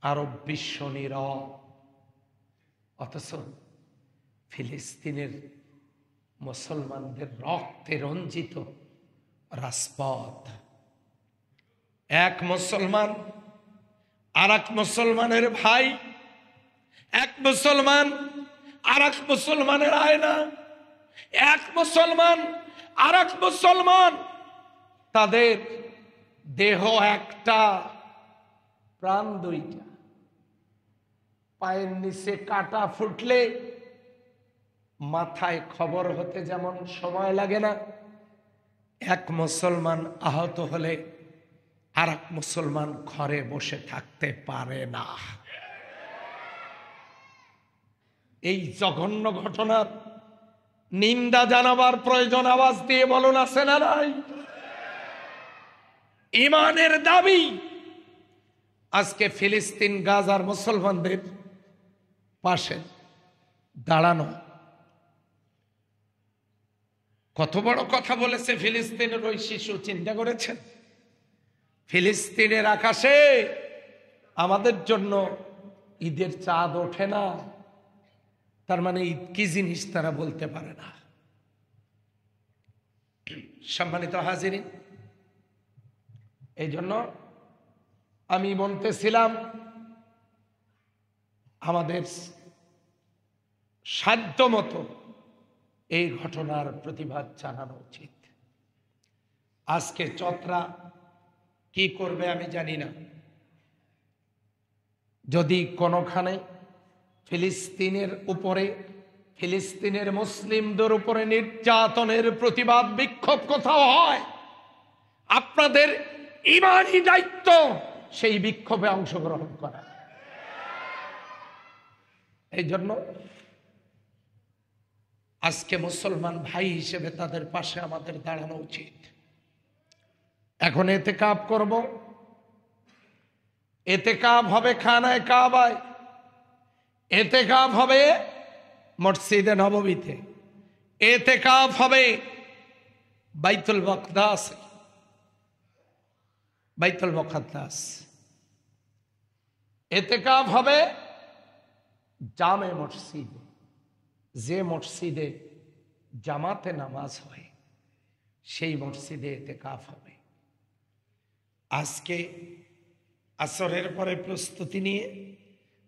আরব বিশ্ব নীরব, অথচ ফিলিস্তিনের মুসলমানদের রক্তে রঞ্জিত রাজপথ, এক মুসলমান আর এক মুসলমানের ভাই, এক মুসলমান আর এক মুসলমানের আয়না, এক মুসলমান আর এক মুসলমান, তাদের দেহ একটা, প্রাণ দুইটা। পায়ের নিচে কাটা ফুটলে মাথায় খবর হতে যেমন সময় লাগে না, এক মুসলমান আহত হলে আর এক মুসলমান ঘরে বসে থাকতে পারে না। এই জঘন্য ঘটনার নিন্দা জানাবার প্রয়োজন আওয়াজ দিয়ে বলুন, আছে না নাই? ইমানের দাবি আজকে ফিলিস্তিন গাজার মুসলমানদের পাশে দাঁড়ানো। কত বড় কথা বলেছে ফিলিস্তিনের ওই শিশু, চিন্তা করেছেন? ফিলিস্তিনের আকাশে আমাদের জন্য ঈদের চাঁদ ওঠে না, তার মানে ঈদ কি জিনিস তারা বলতে পারে না। সম্মানিত হাজিরিন, এই জন্য আমি বলতেছিলাম আমাদের সাধ্য মতো এই ঘটনার প্রতিবাদ জানানো উচিত। আজকে চতরা কি করবে আমি জানি না। যদি কোনোখানে ফিলিস্তিনের উপরে, ফিলিস্তিনের মুসলিমদের উপরে নির্যাতনের প্রতিবাদ বিক্ষোভ কোথাও হয়, আপনাদের ঈমানি দায়িত্ব সেই বিক্ষোভে অংশগ্রহণ করা। এই জন্য আজকে মুসলমান ভাই হিসেবে তাদের পাশে আমাদের দাঁড়ানো উচিত। এখন এতেকাব করব, এতেকাব হবে খানায় কাবায়, এতেকাব হবে মসজিদে নববীতে, এতেকাব হবে বাইতুল মুকদ্দাস, বাইতুল মুকদ্দাস, এতেকাব হবে জামে মসজিদ, যে মসজিদে জামাতে নামাজ হয় সেই মসজিদে এতেকাফ হবে। আজকে আসরের পরে প্রস্তুতি নিয়ে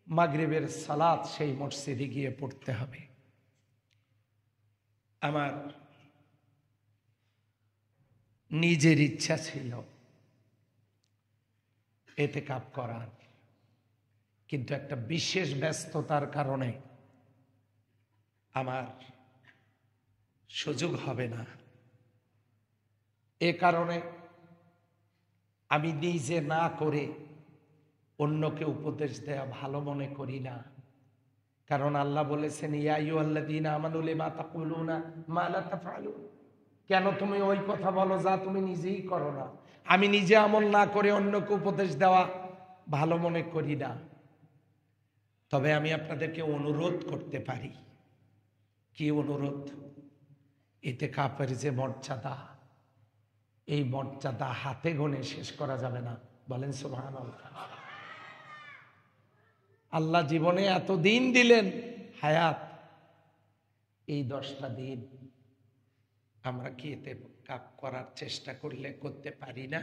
মাগরিবের সালাত সেই মসজিদে গিয়ে পড়তে হবে। আমার নিজের ইচ্ছা ছিল এতেকাফ করার, কিন্তু একটা বিশেষ ব্যস্ততার কারণে আমার সুযোগ হবে না। এ কারণে আমি নিজে না করে অন্যকে উপদেশ দেয়া ভালো মনে করি না। কারণ আল্লাহ বলেছেন, ইয়া আইয়ুহাল্লাযীনা আমানু লিমা তাকুলুনা মা লা তাফআলুন, কেন তুমি ওই কথা বলো যা তুমি নিজেই করো না। আমি নিজে আমল না করে অন্যকে উপদেশ দেওয়া ভালো মনে করি না। তবে আমি আপনাদেরকে অনুরোধ করতে পারি। কি অনুরোধ? ইতিকাফের যে মর্যাদা, এই মর্যাদা হাতে গোনে শেষ করা যাবে না। বলেন সুবহানাল্লাহ। আল্লাহ জীবনে এত দিন দিলেন হায়াত, এই 10টা দিন আমরা কি ইতিকাফ করার চেষ্টা করলে করতে পারি না?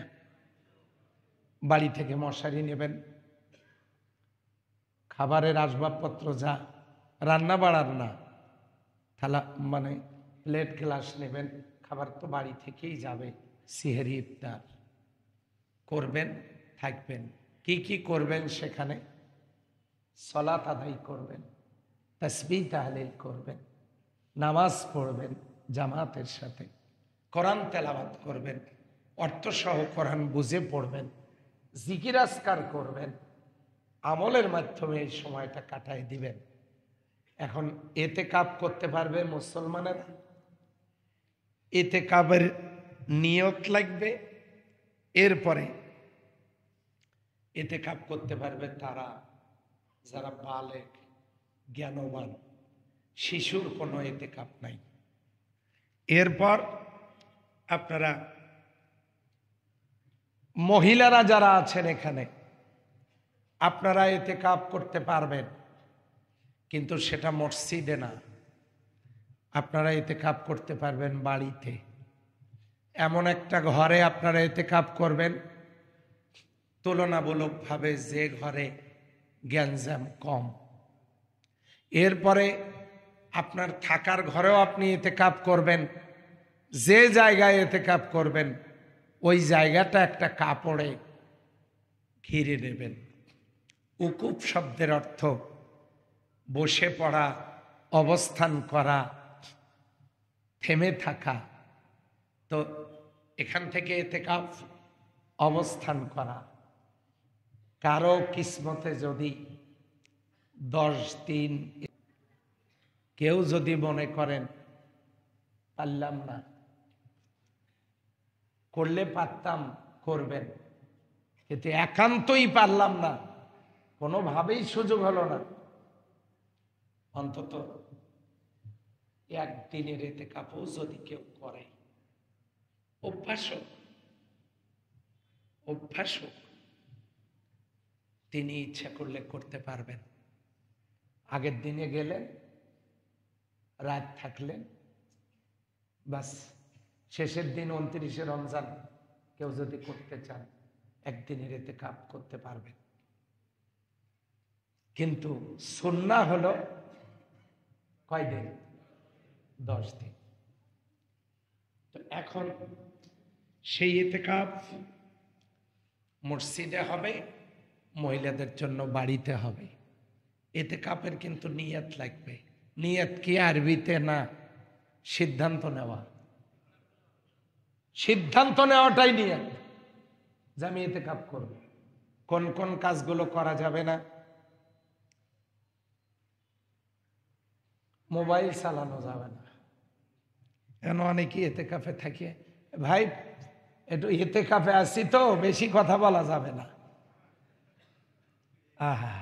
বাড়ি থেকে মশারি নেবেন, খাবারের আসবাবপত্র যা রান্না বাড়ার না, থালা মানে প্লেট গ্লাস নেবেন, খাবার তো বাড়ি থেকেই যাবে। সিহরি ইফতার করবেন, থাকবেন। কি কি করবেন সেখানে? সালাত আদায় করবেন, তাসবিহ তাহলিল করবেন, নামাজ পড়বেন জামাতের সাথে, কোরআন তেলাওয়াত করবেন, অর্থসহ কোরআন বুঝে পড়বেন, জিকির আজকার করবেন, আমলের মাধ্যমে এই সময়টা কাটায় দিবেন। এখন ইতিকাফ করতে পারবে মুসলমানেরা? ইতিকাফের নিয়ত লাগবে। এরপরে ইতিকাফ করতে পারবে তারা যারা বালেগ, জ্ঞানবান। শিশুর কোনো ইতিকাফ নাই। এরপর আপনারা মহিলারা যারা আছেন এখানে, আপনারা ইতিকাফ করতে পারবেন, কিন্তু সেটা মসজিদে না। আপনারা ইতিকাফ করতে পারবেন বাড়িতে। এমন একটা ঘরে আপনারা ইতিকাফ করবেন তুলনামূলকভাবে যে ঘরে গ্যাঞ্জাম কম। এরপরে আপনার থাকার ঘরেও আপনি ইতিকাফ করবেন। যে জায়গায় ইতিকাফ করবেন ওই জায়গাটা একটা কাপড়ে ঘিরে নেবেন। উকুফ শব্দের অর্থ বসে পড়া, অবস্থান করা, থেমে থাকা। তো এখান থেকে ইতিকাফ অবস্থান করা। কারো কিসমতে যদি 10 দিন, কেউ যদি মনে করেন পারলাম না, করলে পারতাম, করবেন, কিন্তু একান্তই পারলাম না, কোনোভাবেই সুযোগ হলো না, অন্তত একদিনের ইতিকাফও যদি কেউ করে, অভ্যাস হোক, তিনি ইচ্ছা করলে করতে পারবেন। আগের দিনে গেলেন, রাত থাকলেন, বাস শেষের দিন 29শে রমজান কেউ যদি করতে চান একদিনের ইতিকাফ করতে পারবেন। কিন্তু সুন্নাহ হলো কয় দিন? 10 দিন। তো এখন সেই ইতিকাফ মসজিদে হবে, মহিলাদের জন্য বাড়িতে হবে। ইতিকাফের কিন্তু নিয়ত লাগবে। নিয়ত কি? আরবিতে না, সিদ্ধান্ত নেওয়া। সিদ্ধান্ত নেওয়াটাই নিয়ত যে আমি ইতিকাফ করব। কোন কোন কাজগুলো করা যাবে না? মোবাইল চালানো যাবে না। এখন অনেকেই ইতিকাফে থাকে, ভাই একটু ইতিকাফে আসছি তো বেশি কথা বলা যাবে না। আহা,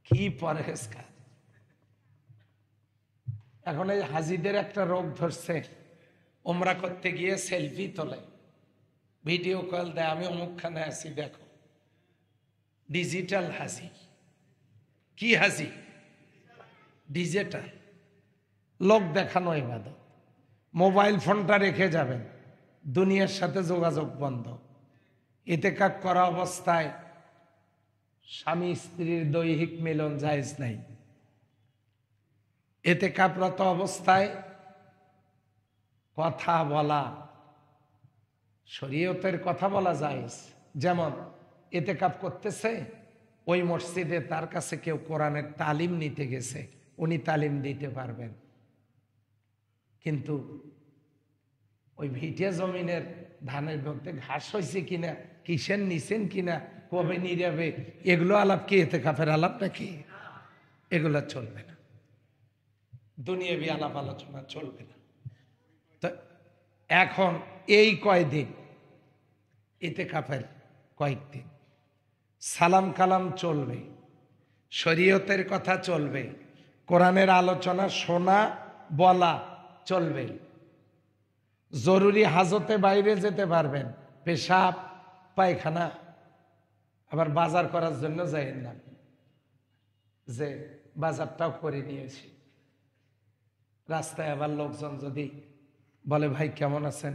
কি পরহেজগার। এখন এই হাজিদের একটা রোগ ধরছে, উমরা করতে গিয়ে সেলফি তোলে, ভিডিও কল দেয়, আমি অমুকখানে আছি দেখো। ডিজিটাল হাজি। কি হাজি? ডিজিটাল। লোক দেখানো ইবাদত। মোবাইল ফোনটা রেখে যাবেন, দুনিয়ার সাথে যোগাযোগ বন্ধ। ইতিকাফ করা অবস্থায় স্বামী স্ত্রীর দৈহিক মিলন জায়েজ নাই। ইতিকাফরত অবস্থায় কথা বলা, শরীয়তের কথা বলা যায়। যেমন ইতিকাফ করতেছে, ওই মসজিদে তার কাছে কেউ কোরআনের তালিম নিতে গেছে, উনি তালিম দিতে পারবেন। কিন্তু ওই ভিটিয়া জমিনের ধানের মধ্যে ঘাস হয়েছে কিনা, কিসের নিছেন কিনা, কবে নিরাবে, এগুলো আলাপ কি ইতিকাফের আলাপ নাকি? এগুলো চলবে না, দুনিয়াবি আলাপ আলোচনা চলবে না। তো এখন এই কয়দিন ইতিকাফের কয়েকদিন সালাম কালাম চলবে, শরীয়তের কথা চলবে, কোরআনের আলোচনা শোনা বলা চলবে। জরুরি হাজতে বাইরে যেতে পারবেন, পেশাব পায়খানা, আবার বাজার করার জন্য যাইেন না যে বাজারটাও করে নিয়েছি। রাস্তায় আবার লোকজন যদি বলে ভাই কেমন আছেন,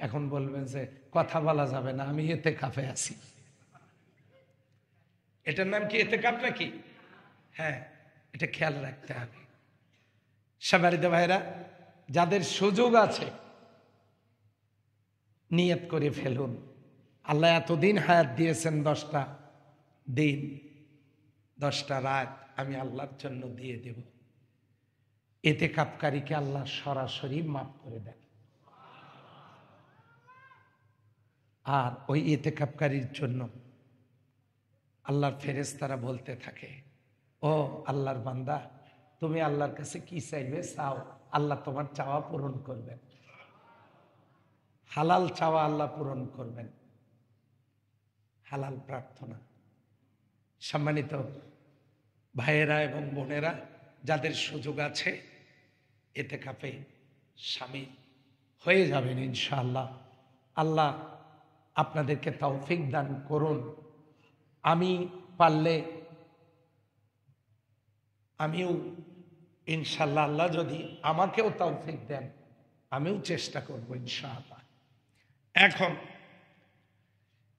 এখন বলবেন যে কথা বলা যাবে না, আমি ইতিকাফে আছি। এটার নাম কি ইতিকাফ নাকি? হ্যাঁ, এটা খেয়াল রাখতে হবে। সাবারিদা ভাইরা, যাদের সুযোগ আছে নিয়ত করে ফেলুন। আল্লাহ এতদিন হায়াত দিয়েছেন, 10টা দিন 10টা রাত আমি আল্লাহর জন্য দিয়ে দেব। ইতিকাফকারীকে আল্লাহ সরাসরি মাফ করে দেন। আর ওই ইতিকাফকারীর জন্য আল্লাহর ফেরেশতারা বলতে থাকে, ও আল্লাহর বান্দা, তুমি আল্লাহর কাছে কি চাইবে চাও, আল্লাহ তোমার চাওয়া পূরণ করবেন। হালাল চাওয়া আল্লাহ পূরণ করবেন, হালাল প্রার্থনা। সম্মানিত ভাইয়েরা এবং বোনেরা, যাদের সুযোগ আছে ইতিকাফে শামিল হয়ে যাবেন ইনশাআল্লাহ। আল্লাহ আপনাদেরকে তৌফিক দান করুন। আমি পারলে আমিও ইনশাআল্লাহ, আল্লাহ যদি আমাকেও তৌফিক দেন, আমিও চেষ্টা করব ইনশাআল্লাহ। এখন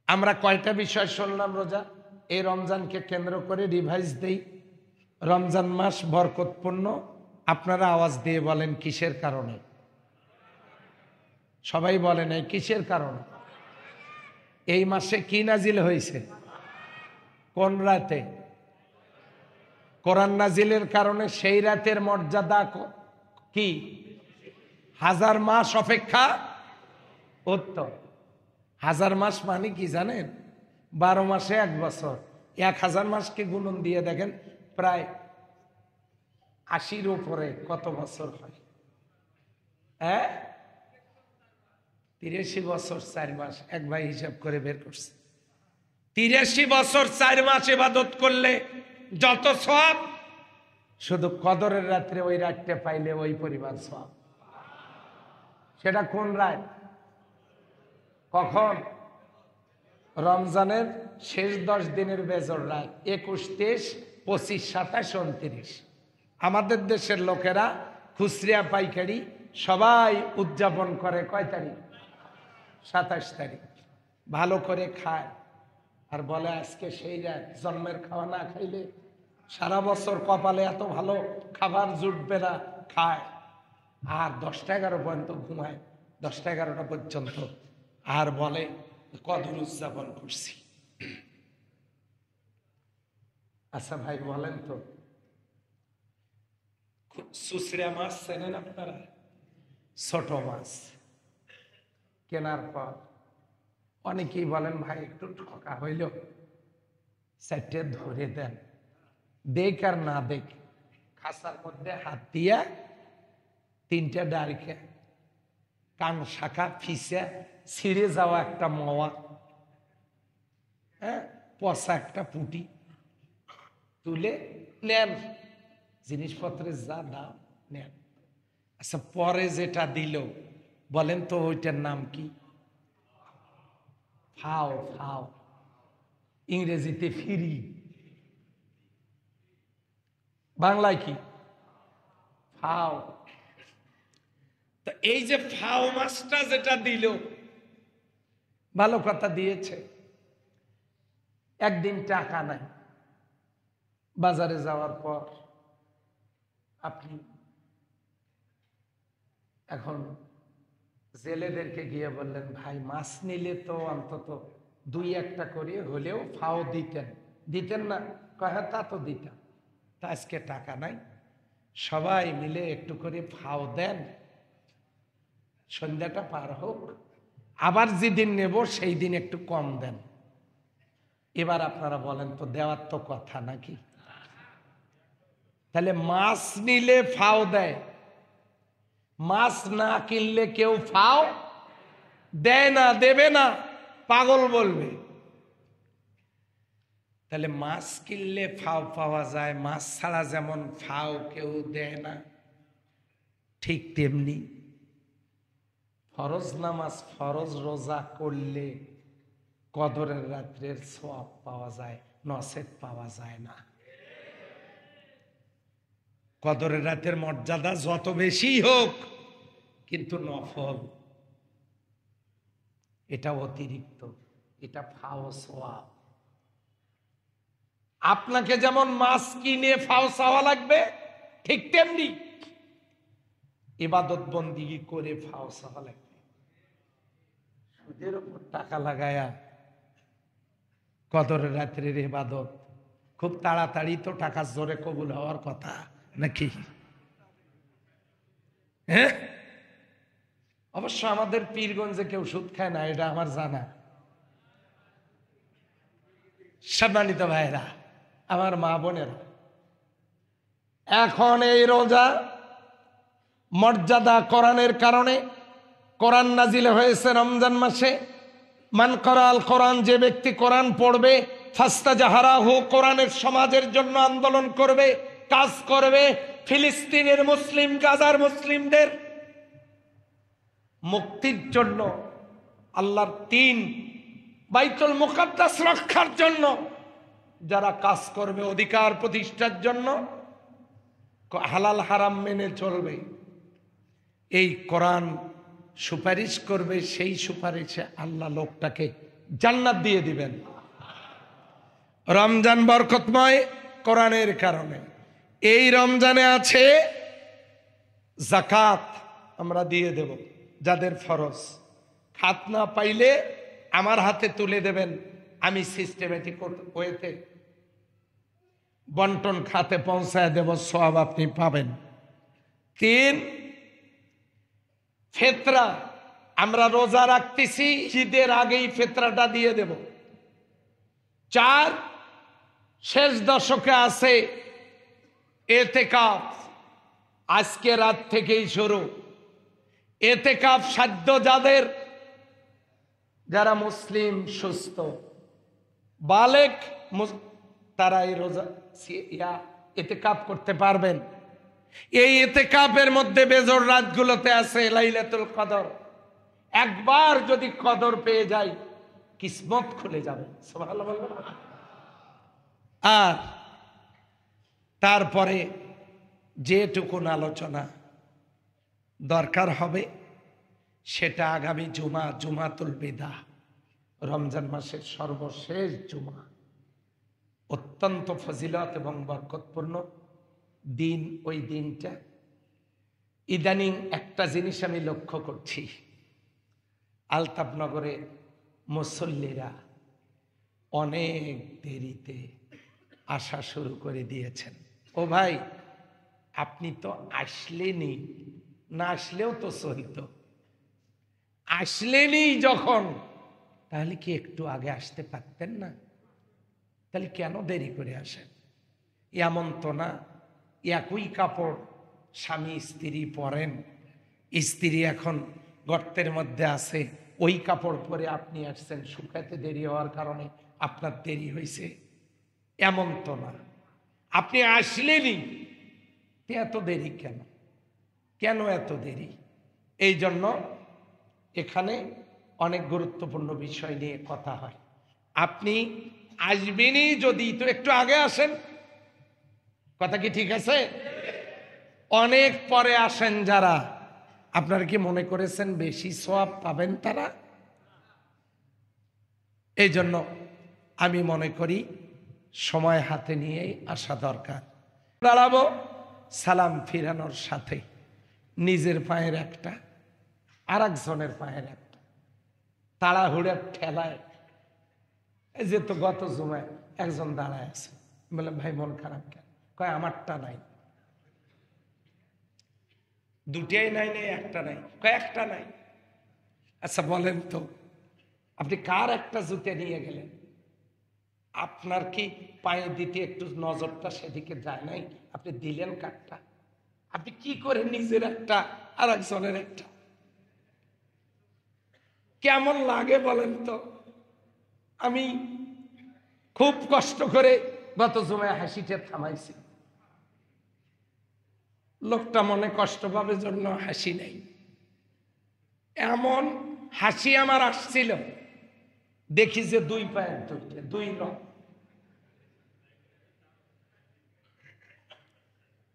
আমরা কয়টা বিষয় শুনলাম রোজা, এই রমজানকে কেন্দ্র করে রিভাইজ দেই। রমজান মাস বরকতপূর্ণ। আপনারা আওয়াজ দিয়ে বলেন কিসের কারণে? সবাই বলেন এই কিসের কারণে? এই মাসে কি নাজিল হয়েছে? কোন রাতে? কোরআন নাজিলের কারণে সেই রাতের মর্যাদা কি 1000 মাস অপেক্ষা উত্তম। 1000 মাস মানে কি জানেন? 12 মাসে 1 বছর। 1000 মাসকে গুণন দিয়ে দেখেন, প্রায় 80-র উপরে কত বছর হয়? 83 বছর 4 মাস। এক ভাই হিসাব করে বের করছে, 83 বছর 4 মাস ইবাদত করলে যত সওয়াব, শুধু কদরের রাত্রে ওই রাতটা পাইলে ওই পরিমাণ সওয়াব। সেটা কোন রাত? কখন? রমজানের শেষ 10 দিনের বেজর রাত, 21, 23, 25, 27, 29। আমাদের দেশের লোকেরা খুচরা পাইকারি সবাই উদযাপন করে কয় তারিখ? 27 তারিখ। ভালো করে খায় আর বলে আজকে সেই রাত, জন্মের খাওয়া না খাইলে সারা বছর কপালে এত ভালো খাবার জুটবে না। খায় আর 10টা 11 পর্যন্ত ঘুমায়, 10টা 11টা পর্যন্ত, আর বলে কদর উদযাপন করছি। আচ্ছা ভাই বলেন তো, সুসরা মাছ চেনেন আপনারা? ছোট মাছ কেনার পর অনেকেই বলেন ভাই একটু ঠকা হইল, 4টে ধরে দেন। দেখ আর না দেখ, খাসার মধ্যে হাত দিয়া 3টে ডারিখে কান শাখা ফিসে ছিঁড়ে যাওয়া একটা মাওয়া, পচা একটা পুটি তুলে নেন, জিনিসপত্রের যা দাম নেন। আচ্ছা পরে যেটা দিল বলেন তো ওইটার নাম কি? ফাও। ফাও ইংরেজিতে ফিরি, বাংলায় কি? ফাও। তো এই যে ফাও মাছটা যেটা দিল, ভালো কথা দিয়েছে, একদিন টাকা নাই, বাজারে যাওয়ার পর আপনি এখন জেলেদেরকে গিয়ে বললেন, ভাই মাছ নিলে তো অন্তত 2-1টা করে হলেও ফাও দিতেন। দিতেন না? কয় হ্যাঁ তা তো দিতাম, তা আজকে টাকা নাই, সবাই মিলে একটু করে ফাও দেন, সন্ধ্যাটা পার হোক, আবার যেদিন নেব সেই দিন একটু কম দেন। এবার আপনারা বলেন তো, দেওয়ার তো কথা নাকি? তাহলে মাছ নিলে ফাও দেয়, মাছ না কিনলে কেউ ফাও দেয় না, দেবে না, পাগল বলবে। তাহলে মাছ কিনলে ফাও পাওয়া যায়, মাছ ছাড়া যেমন ফাও কেউ দেয় না, ঠিক তেমনি ফরজ নামাজ, ফরজ রোজা করলে কদরের রাত্রের সওয়াব পাওয়া যায়, নসেব পাওয়া যায় না। কদরের রাতের মর্যাদা যত বেশি হোক, কিন্তু নফল এটা অতিরিক্ত, এটা ফাও সওয়াব। আপনাকে যেমন মাছ কিনে ফাও চাওয়া লাগবে, ঠিক তেমনি ইবাদত বন্দিগি করে ফাও চাওয়া লাগবে। সুদের উপর টাকা লাগায়া কদরের রাত্রের ইবাদত খুব তাড়াতাড়ি তো টাকার জোরে কবুল হওয়ার কথা নাকি? হ্যাঁ, অবশ্য আমাদের পীরগঞ্জে কেউ সুদ খায় না, এটা আমার জানা। সম্মানিত ভাইরা, আমার মা বোনেরা, এখন এই রোজা মর্যাদা কোরআনের কারণে, কোরআন নাজিল হয়েছে রমজান মাসে। মান করাল কোরআন, যে ব্যক্তি কোরআন পড়বে, ফাস্তাজাহারাহু, কোরআনের সমাজের জন্য আন্দোলন করবে, কাজ করবে, ফিলিস্তিনের মুসলিম, গাজার মুসলিমদের মুক্তির জন্য, আল্লাহর দ্বীন বাইতুল মুকাদ্দাস রক্ষার জন্য যারা কাজ করবে, অধিকার প্রতিষ্ঠার জন্য, হালাল হারাম মেনে চলবে, এই কোরআন সুপারিশ করবে, সেই সুপারিশে আল্লাহ লোকটাকে জান্নাত দিয়ে দিবেন। রমজান বরকতময় কোরআনের কারণে। এই রমজানে আছে যাকাত, আমরা দিয়ে দেব যাদের ফরজ। খাত না পাইলে আমার হাতে তুলে দেবেন, আমি সিস্টেমেটিক ওয়েতে বন্টন খাতে পৌঁছায় দেব, সওয়াব আপনি পাবেন। 3, ফিতরা, আমরা রোজা রাখতেছি, ঈদের আগেই ফিতরাটা দিয়ে দেব। 4, শেষ দশকে আছে এতেকাফ, আজকে রাত থেকেই শুরু। এতেকাফ সাধ্য যাদের, যারা মুসলিম, সুস্থ, বালেক, তারা এই রোজা এতেকাফ করতে পারবেন। এই এতেকাফের মধ্যে বেজোর রাতগুলোতে আছে লাইলাতুল কদর। একবার যদি কদর পেয়ে যায়, কিসমত খুলে যাবে। সুবহানাল্লাহ। আর তারপরে যেটুকুন আলোচনা দরকার হবে সেটা আগামী জুমা, জুমাতুল বিদা, রমজান মাসের সর্বশেষ জুমা, অত্যন্ত ফজিলত এবং বরকতপূর্ণ দিন। ওই দিনটা ইদানিং একটা জিনিস আমি লক্ষ্য করছি, আলতাফনগরে মুসল্লিরা অনেক দেরিতে আসা শুরু করে দিয়েছেন। ও ভাই, আপনি তো আসলেনই, না আসলেও তো চলতো, আসলেনই যখন, তাহলে কি একটু আগে আসতে পারতেন না? তাহলে কেন দেরি করে আসেন? এমন তো না একই কাপড় স্বামী স্ত্রী পরেন, স্ত্রী এখন গর্তের মধ্যে আছে, ওই কাপড় পরে আপনি আসছেন, শুকাতে দেরি হওয়ার কারণে আপনার দেরি হয়েছে, এমন তো না। আপনি আসলেনই, এত দেরি কেন? কেন এত দেরি? এই জন্য এখানে অনেক গুরুত্বপূর্ণ বিষয় নিয়ে কথা হয়। আপনি আসবেনই যদি, তো একটু আগে আসেন, কথা কি ঠিক আছে? অনেক পরে আসেন যারা, আপনারা কি মনে করেছেন বেশি সওয়াব পাবেন তারা? এই জন্য আমি মনে করি সময় হাতে নিয়েই আসা দরকার। দাঁড়াবো সালাম ফিরানোর সাথে, নিজের পায়ের একটা, আর একজনের পায়ের একটা তাড়াহুড়ার ঠেলায়, এই যে তো গত জুমায় একজন দাঁড়ায় আছে, বলে ভাই মন খারাপ কেন? কয় আমারটা নাই। দুটাই নাই, নেই একটা নাই। কয় একটা নাই। আচ্ছা বলেন তো, আপনি কার একটা জুতে নিয়ে গেলেন? আপনার কি পায়ে দিতে একটু নজরটা সেদিকে যায় নাই? আপনি দিলেন কারটা? আপনি কি করে নিজের একটা আর একজনের একটা? কেমন লাগে বলেন তো? আমি খুব কষ্ট করে গত জুমায় হাসিটা থামাইছি। লোকটা মনে কষ্ট পাবে জন্য হাসি নাই। এমন হাসি আমার আসছিল, দেখি যে দুই পায়ের দুইটা, দুই নখ।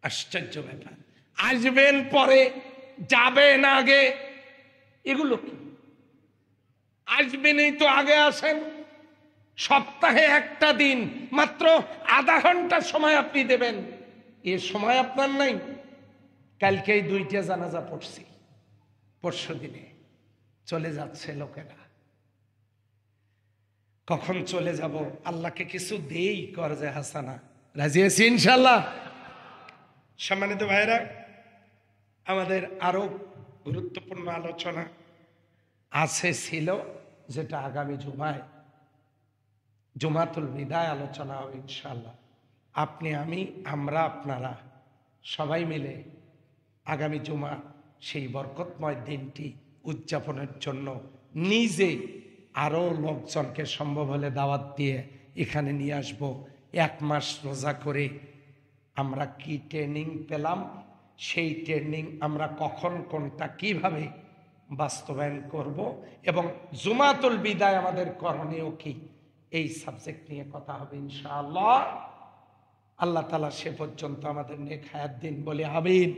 আশ্চর্য ব্যাপার। আসবেন পরে, যাবেন আগে, এগুলো কি? আসবেনই তো আগে আসেন। সপ্তাহে একটা দিন মাত্র আধা ঘন্টা সময় আপনি দেবেন, এ সময় আপনার নাই। কালকেই 2টা জানাজা পড়ছি, পরশু দিনে চলে যাচ্ছে লোকেরা। কখন চলে যাব? আল্লাহকে কিছু দেই করজে হাসানা, রাজি আছি ইনশাল্লাহ। সম্মানিত ভাইরা, আমাদের আরো গুরুত্বপূর্ণ আলোচনা আছে, ছিল, যেটা আগামী জুমায় জুমাতুল বিদায় আলোচনা হবে ইনশাল্লাহ। আপনি, আমি, আমরা, আপনারা সবাই মিলে আগামী জুমা সেই বরকতময় দিনটি উদযাপনের জন্য নিজে আরও লোকজনকে সম্ভব হলে দাওয়াত দিয়ে এখানে নিয়ে আসব। 1 মাস রোজা করে আমরা কি ট্রেনিং পেলাম, সেই ট্রেনিং আমরা কখন কোনটা কিভাবে বাস্তবায়ন করব, এবং জুমাতুল বিদায় আমাদের করণীয় কি, এই সাবজেক্ট নিয়ে কথা হবে ইনশাআল্লাহ। আল্লাহ তাআলা সে পর্যন্ত আমাদের নেক হায়াত দিন, বলে আমিন।